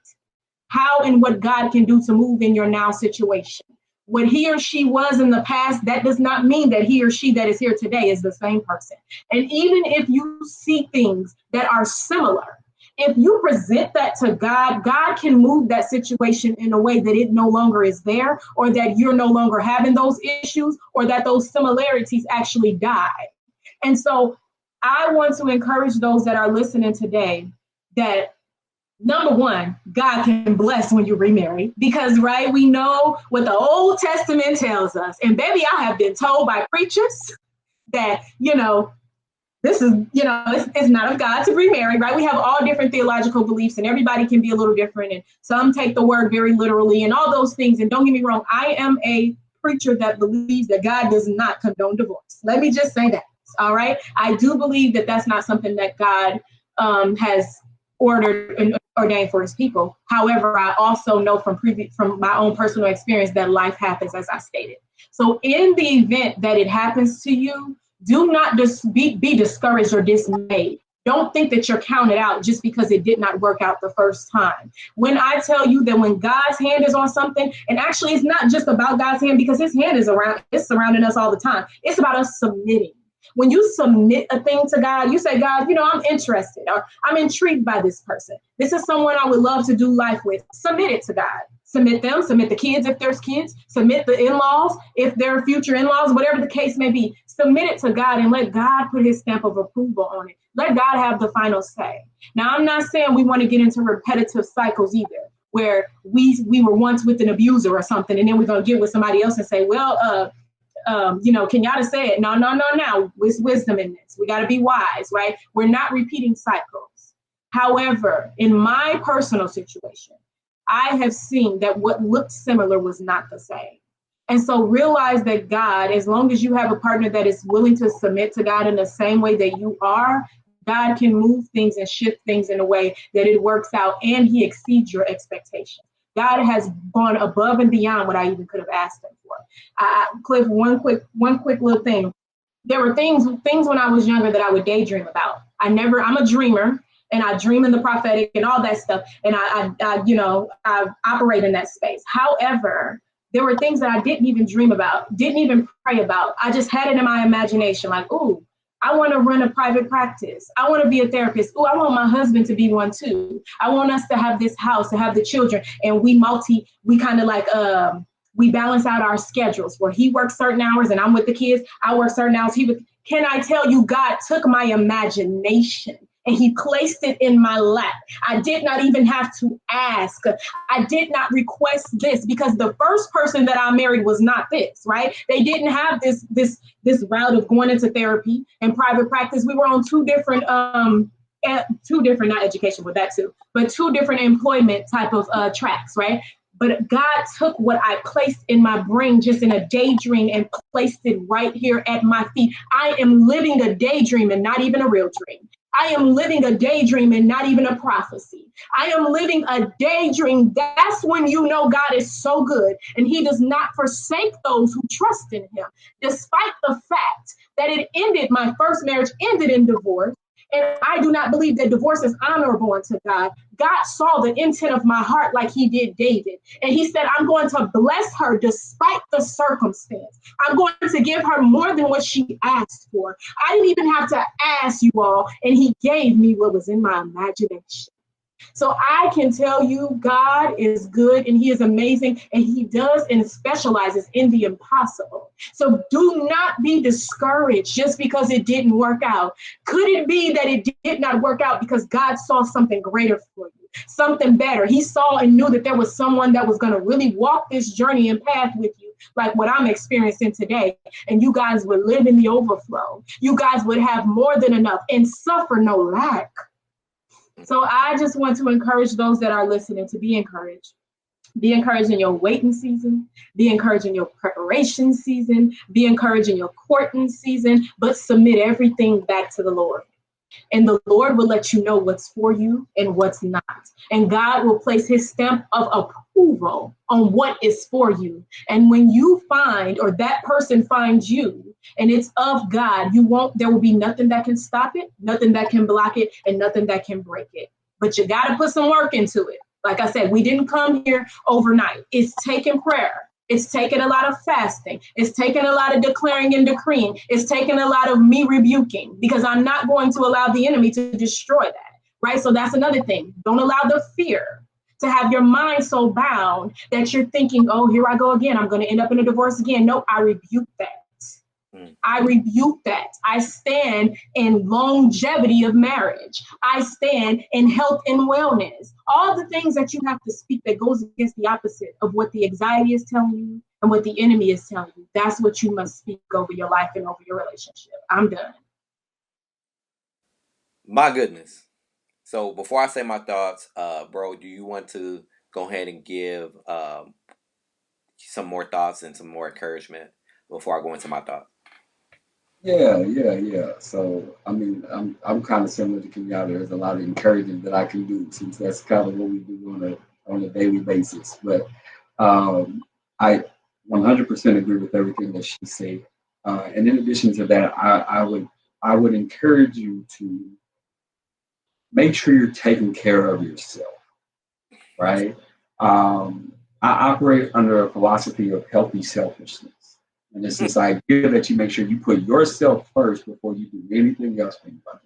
S4: how and what God can do to move in your now situation. What he or she was in the past, that does not mean that he or she that is here today is the same person. And even if you see things that are similar, if you present that to God, God can move that situation in a way that it no longer is there, or that you're no longer having those issues, or that those similarities actually die. And so I want to encourage those that are listening today that, number one, God can bless when you remarry, because, right, we know what the Old Testament tells us. And baby, I have been told by preachers that, this is, it's not of God to remarry, right? We have all different theological beliefs, and everybody can be a little different. And some take the word very literally and all those things. And don't get me wrong, I am a preacher that believes that God does not condone divorce. Let me just say that. All right. I do believe that that's not something that God has ordered and ordained for his people. However, I also know from my own personal experience that life happens, as I stated. So in the event that it happens to you, do not just be discouraged or dismayed. Don't think that you're counted out just because it did not work out the first time. When I tell you that when God's hand is on something, and actually it's not just about God's hand, because his hand is it's surrounding us all the time. It's about us submitting. When you submit a thing to God, you say, God, I'm interested, or I'm intrigued by this person. This is someone I would love to do life with. Submit it to God. Submit them, submit the kids if there's kids, submit the in-laws if there are future in-laws, whatever the case may be. Submit it to God and let God put his stamp of approval on it. Let God have the final say. Now, I'm not saying we want to get into repetitive cycles either, where we were once with an abuser or something, and then we're going to get with somebody else and say, well, Kenyatta said, no, there's wisdom in this. We got to be wise, right? We're not repeating cycles. However, in my personal situation, I have seen that what looked similar was not the same. And so realize that God, as long as you have a partner that is willing to submit to God in the same way that you are, God can move things and shift things in a way that it works out and he exceeds your expectations. God has gone above and beyond what I even could have asked him for. Cliff, one quick little thing. There were things when I was younger that I would daydream about. I'm a dreamer, and I dream in the prophetic and all that stuff. And I operate in that space. However, there were things that I didn't even dream about, didn't even pray about. I just had it in my imagination, like, ooh, I want to run a private practice. I want to be a therapist. Ooh, I want my husband to be one too. I want us to have this house, to have the children. And we kind of like, we balance out our schedules where he works certain hours and I'm with the kids. I work certain hours. Can I tell you, God took my imagination and he placed it in my lap. I did not even have to ask. I did not request this because the first person that I married was not this, right? They didn't have this route of going into therapy and private practice. We were on two different not education with that too, but two different employment type of tracks, right? But God took what I placed in my brain just in a daydream and placed it right here at my feet. I am living a daydream and not even a real dream. I am living a daydream and not even a prophecy. I am living a daydream. That's when you know God is so good and he does not forsake those who trust in him. Despite the fact that it ended, my first marriage ended in divorce. And I do not believe that divorce is honorable unto God. God saw the intent of my heart like he did David. And he said, I'm going to bless her despite the circumstance. I'm going to give her more than what she asked for. I didn't even have to ask you all. And he gave me what was in my imagination. So I can tell you God is good and he is amazing and he does and specializes in the impossible. So do not be discouraged just because it didn't work out. Could it be that it did not work out because God saw something greater for you, something better? He saw and knew that there was someone that was going to really walk this journey and path with you like what I'm experiencing today. And you guys would live in the overflow. You guys would have more than enough and suffer no lack. So I just want to encourage those that are listening to be encouraged. Be encouraged in your waiting season. Be encouraged in your preparation season. Be encouraged in your courting season, but submit everything back to the Lord. And the Lord will let you know what's for you and what's not. And God will place his stamp of approval on what is for you. And when you find, or that person finds you, and it's of God, there will be nothing that can stop it, nothing that can block it, and nothing that can break it. But you got to put some work into it. Like I said, we didn't come here overnight. It's taken prayer. It's taken a lot of fasting. It's taken a lot of declaring and decreeing. It's taken a lot of me rebuking because I'm not going to allow the enemy to destroy that, right? So that's another thing. Don't allow the fear to have your mind so bound that you're thinking, oh, here I go again. I'm going to end up in a divorce again. No, I rebuke that. I rebuke that. I stand in longevity of marriage. I stand in health and wellness. All the things that you have to speak that goes against the opposite of what the anxiety is telling you and what the enemy is telling you. That's what you must speak over your life and over your relationship. I'm done.
S2: My goodness. So before I say my thoughts, bro, do you want to go ahead and give some more thoughts and some more encouragement before I go into my thoughts?
S3: Yeah. So I mean, I'm kind of similar to Kenyatta. There's a lot of encouragement that I can do since that's kind of what we do on a daily basis. But I 100% agree with everything that she said. And in addition to that, I would encourage you to make sure you're taking care of yourself, right? I operate under a philosophy of healthy selfishness. And it's this idea that you make sure you put yourself first before you do anything else for anybody,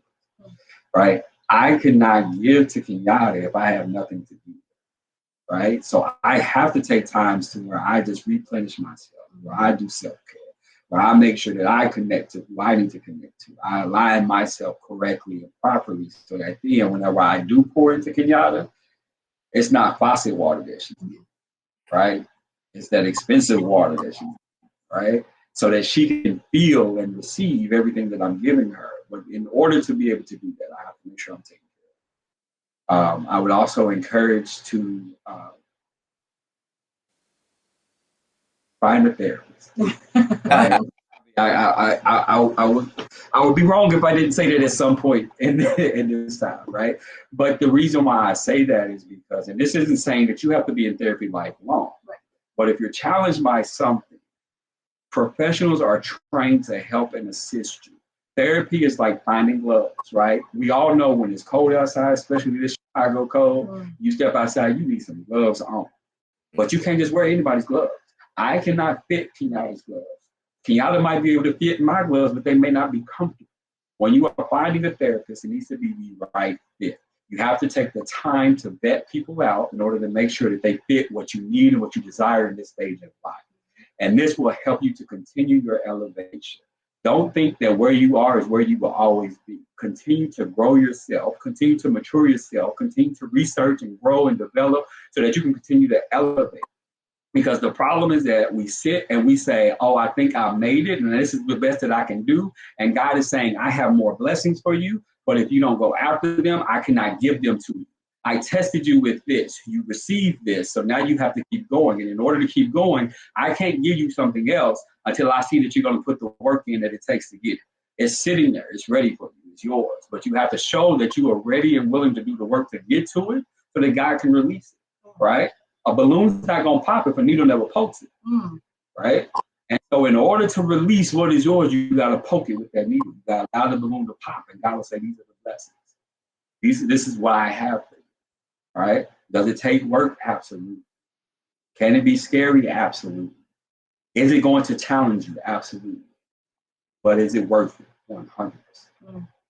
S3: right? I cannot give to Kenyatta if I have nothing to do, right? So I have to take times to where I just replenish myself, where I do self-care, where I make sure that I connect to who I need to connect to. I align myself correctly and properly so that then whenever I do pour into Kenyatta, it's not faucet water that she needs, right? It's that expensive water that she needs. Right? So that she can feel and receive everything that I'm giving her. But in order to be able to do that, I have to make sure I'm taking care of it. I would also encourage to find a therapist. Right? I would be wrong if I didn't say that at some point in this time, right? But the reason why I say that is because, and this isn't saying that you have to be in therapy lifelong, right? But if you're challenged by something, professionals are trained to help and assist you. Therapy is like finding gloves, right? We all know when it's cold outside, especially this Chicago cold, you step outside, you need some gloves on. But you can't just wear anybody's gloves. I cannot fit Kenyatta's gloves. Kenyatta might be able to fit my gloves, but they may not be comfortable. When you are finding a therapist, it needs to be the right fit. You have to take the time to vet people out in order to make sure that they fit what you need and what you desire in this stage of life. And this will help you to continue your elevation. Don't think that where you are is where you will always be. Continue to grow yourself, continue to mature yourself, continue to research and grow and develop so that you can continue to elevate. Because the problem is that we sit and we say, oh, I think I made it and this is the best that I can do. And God is saying, I have more blessings for you, but if you don't go after them, I cannot give them to you. I tested you with this, you received this, so now you have to keep going. And in order to keep going, I can't give you something else until I see that you're going to put the work in that it takes to get it. It's sitting there, it's ready for you, it's yours. But you have to show that you are ready and willing to do the work to get to it so that God can release it, right? A balloon's not going to pop if a needle never pokes it, right? And so in order to release what is yours, you got to poke it with that needle. You got to allow the balloon to pop, and God will say, these are the blessings. This is what I have for you, right? Does it take work? Absolutely. Can it be scary? Absolutely. Is it going to challenge you? Absolutely. But is it worth it? 100%,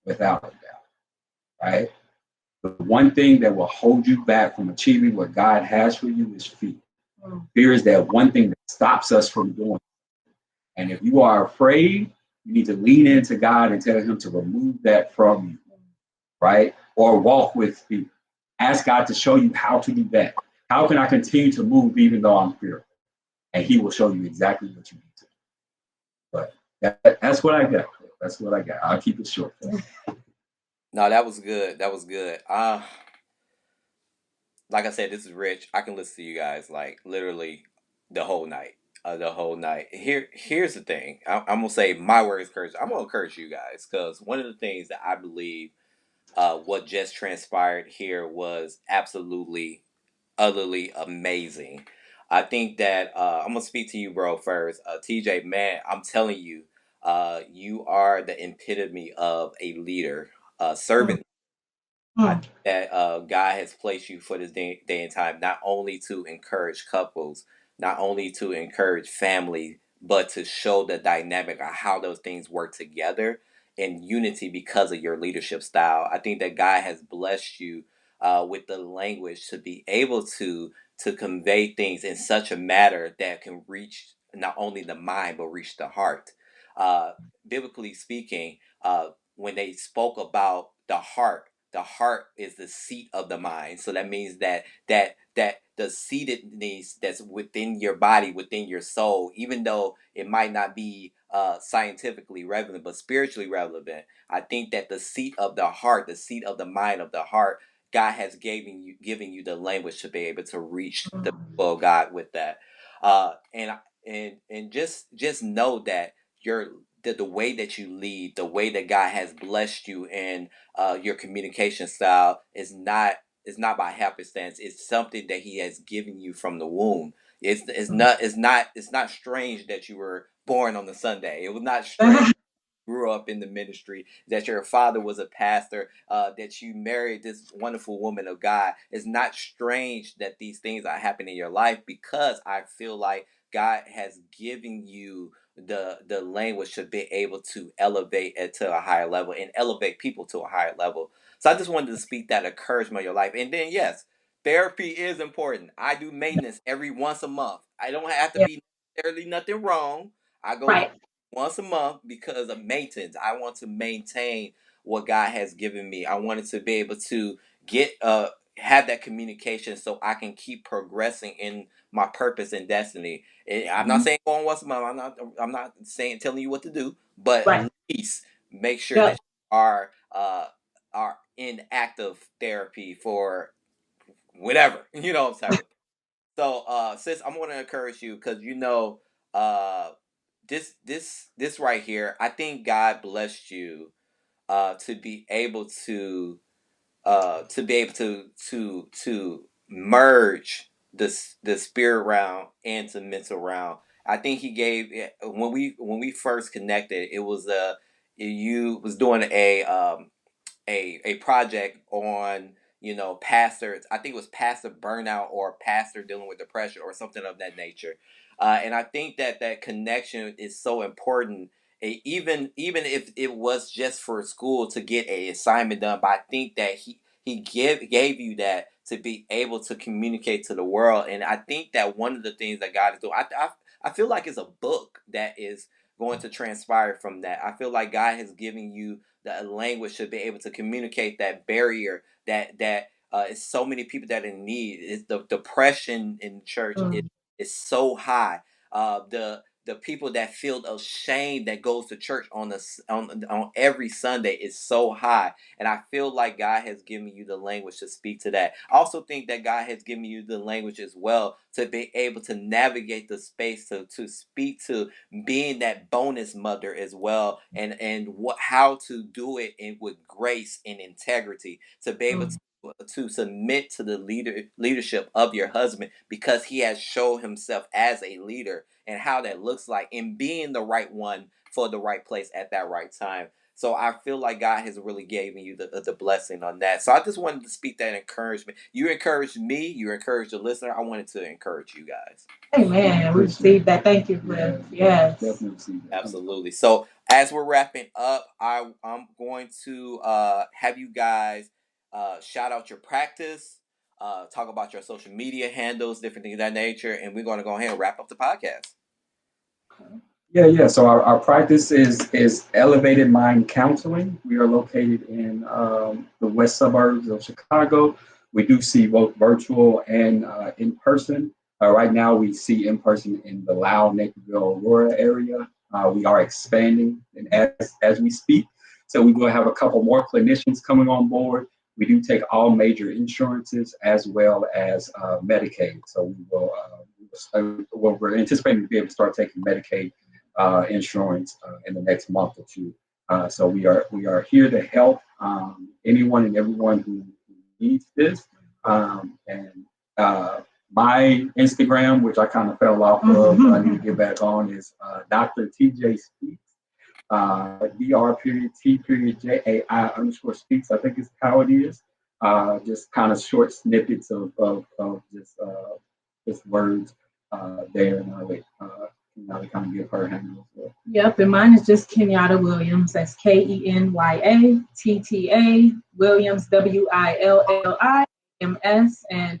S3: without a doubt, right? The one thing that will hold you back from achieving what God has for you is fear. Fear is that one thing that stops us from doing it. And if you are afraid, you need to lean into God and tell him to remove that from you, right? Or walk with fear. Ask God to show you how to do that. How can I continue to move even though I'm fearful? And he will show you exactly what you need to do. But that's what I got. That's what I got. I'll keep it short.
S2: No, that was good. That was good. Like I said, this is Rich. I can listen to you guys like literally the whole night. The whole night. Here's the thing. I'm gonna say my word is courage. I'm gonna encourage you guys because one of the things that I believe, what just transpired here was absolutely, utterly amazing. I think that I'm gonna speak to you, bro. First, TJ, man, I'm telling you, you are the epitome of a leader, servant. I think that God has placed you for this day and time, not only to encourage couples, not only to encourage family, but to show the dynamic of how those things work together in unity because of your leadership style. I think that God has blessed you with the language to be able to convey things in such a manner that can reach not only the mind but reach the heart. Uh, Biblically speaking, when they spoke about the heart is the seat of the mind. So that means that the seatedness that's within your body, within your soul, even though it might not be scientifically relevant, but spiritually relevant. I think that the seat of the heart, the seat of the mind of the heart, God has given you the language to be able to reach the people of God with that. And just know that the way that you lead, the way that God has blessed you, and your communication style is not by happenstance. It's something that He has given you from the womb. It's not strange that you were born on the Sunday. It was not strange. Grew up in the ministry, that your father was a pastor, that you married this wonderful woman of God. It's not strange that these things are happening in your life, because I feel like God has given you the language to be able to elevate it to a higher level and elevate people to a higher level. So I just wanted to speak that encouragement in your life. And then yes, therapy is important. I do maintenance every once a month. I don't have to be necessarily nothing wrong. I go once a month because of maintenance. I want to maintain what God has given me. I wanted to be able to get have that communication so I can keep progressing in my purpose and destiny. And I'm not saying going once a month. I'm not saying telling you what to do, but at least make sure that you are in active therapy for whatever. You know what I'm saying? So sis, I'm gonna encourage you because uh this right here, I think God blessed you to be able to merge the spirit realm into mental realm. I think He gave, when we first connected, it was you was doing a project on pastors. I think it was pastor burnout or pastor dealing with depression or something of that nature. And I think that connection is so important. Even if it was just for school to get a assignment done, but I think that he gave you that to be able to communicate to the world. And I think that one of the things that God is doing, I feel like it's a book that is going to transpire from that. I feel like God has given you the language to be able to communicate that barrier that is so many people that are in need. It's the depression in church is so high. The people that feel ashamed that goes to church on every Sunday is so high. And I feel like God has given you the language to speak to that. I also think that God has given you the language as well to be able to navigate the space to speak to being that bonus mother as well, and how to do it with grace and integrity, to be able to submit to the leadership of your husband, because he has shown himself as a leader, and how that looks like, and being the right one for the right place at that right time. So I feel like God has really given you the blessing on that. So I just wanted to speak that encouragement. You encouraged me. You encouraged the listener. I wanted to encourage you guys.
S4: Amen. We received that. Thank you, Cliff. Yes.
S2: Absolutely. So as we're wrapping up, I'm going to have you guys shout out your practice, talk about your social media handles, different things of that nature, and we're going to go ahead and wrap up the podcast.
S3: Yeah. So our practice is Elevated Mind Counseling. We are located in the west suburbs of Chicago. We do see both virtual and in person. Right now, we see in person in the Loudoun, Naperville, Aurora area. We are expanding, and as we speak, so we will have a couple more clinicians coming on board. We do take all major insurances as well as Medicaid. So we're anticipating to be able to start taking Medicaid insurance in the next month or two. So we are here to help anyone and everyone who needs this. My Instagram, which I kind of fell off of, but I need to get back on, is Dr. TJ Speaks. Dr.T.J.AI_speaks. I think is how it is. Just kind of short snippets of just words there, and I'll kind of give her handle. So.
S4: Yep, and mine is just Kenyatta Williams. That's KENYATTA Williams WILLIMS, and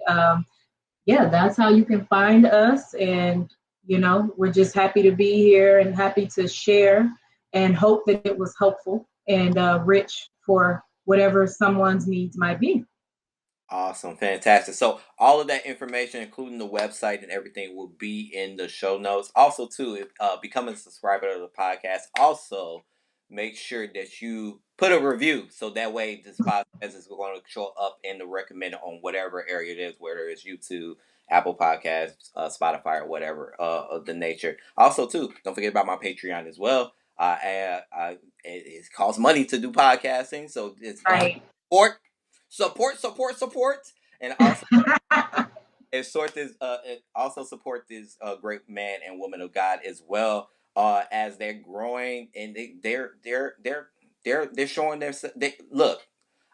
S4: that's how you can find us. And we're just happy to be here and happy to share, and hope that it was helpful and rich for whatever someone's needs might be.
S2: Awesome. Fantastic. So all of that information, including the website and everything, will be in the show notes. Also, too, becoming a subscriber to the podcast. Also, make sure that you put a review, so that way this podcast is going to show up in the recommended on whatever area it is, whether it's YouTube, Apple Podcasts, Spotify, or whatever of the nature. Also, too, don't forget about my Patreon as well. It costs money to do podcasting, so it's
S4: right.
S2: Support, and also also support this great man and woman of God as well, as they're growing, and they're showing look.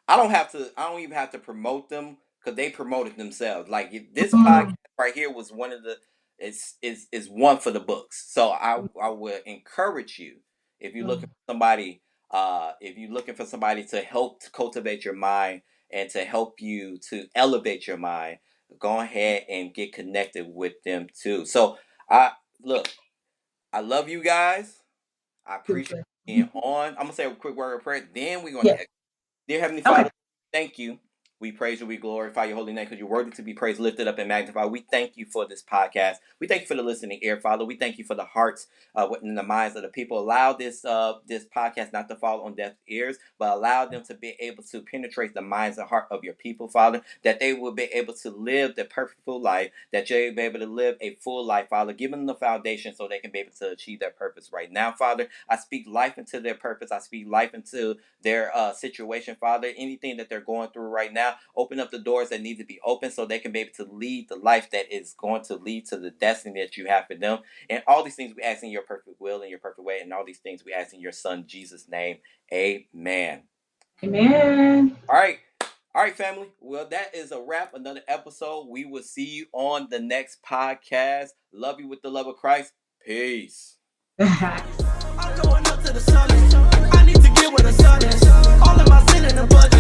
S2: I don't even have to promote them, because they promoted themselves. Like this podcast right here was one of the is one for the books. So I would encourage you, if you're looking for somebody, to help to cultivate your mind and to help you to elevate your mind, go ahead and get connected with them too. So I love you guys. I appreciate being on. I'm gonna say a quick word of prayer. Then we're gonna Dear Heavenly Father, thank you. We praise you, we glorify your holy name, because you're worthy to be praised, lifted up, and magnified. We thank you for this podcast. We thank you for the listening ear, Father. We thank you for the hearts and the minds of the people. Allow this podcast not to fall on deaf ears, but allow them to be able to penetrate the minds and heart of your people, Father, that they will be able to live the perfect full life, that you'll be able to live a full life, Father. Give them the foundation so they can be able to achieve their purpose right now, Father. I speak life into their purpose. I speak life into their situation, Father. Anything that they're going through right now, open up the doors that need to be open so they can be able to lead the life that is going to lead to the destiny that you have for them. And all these things we ask in your perfect will and your perfect way. And all these things we ask in your Son, Jesus' name. Amen.
S4: Amen.
S2: All right, family. Well, that is a wrap. Another episode. We will see you on the next podcast. Love you with the love of Christ. Peace.
S1: I'm going up to the summit. I need to get where the sun is. All of my sin in the budget.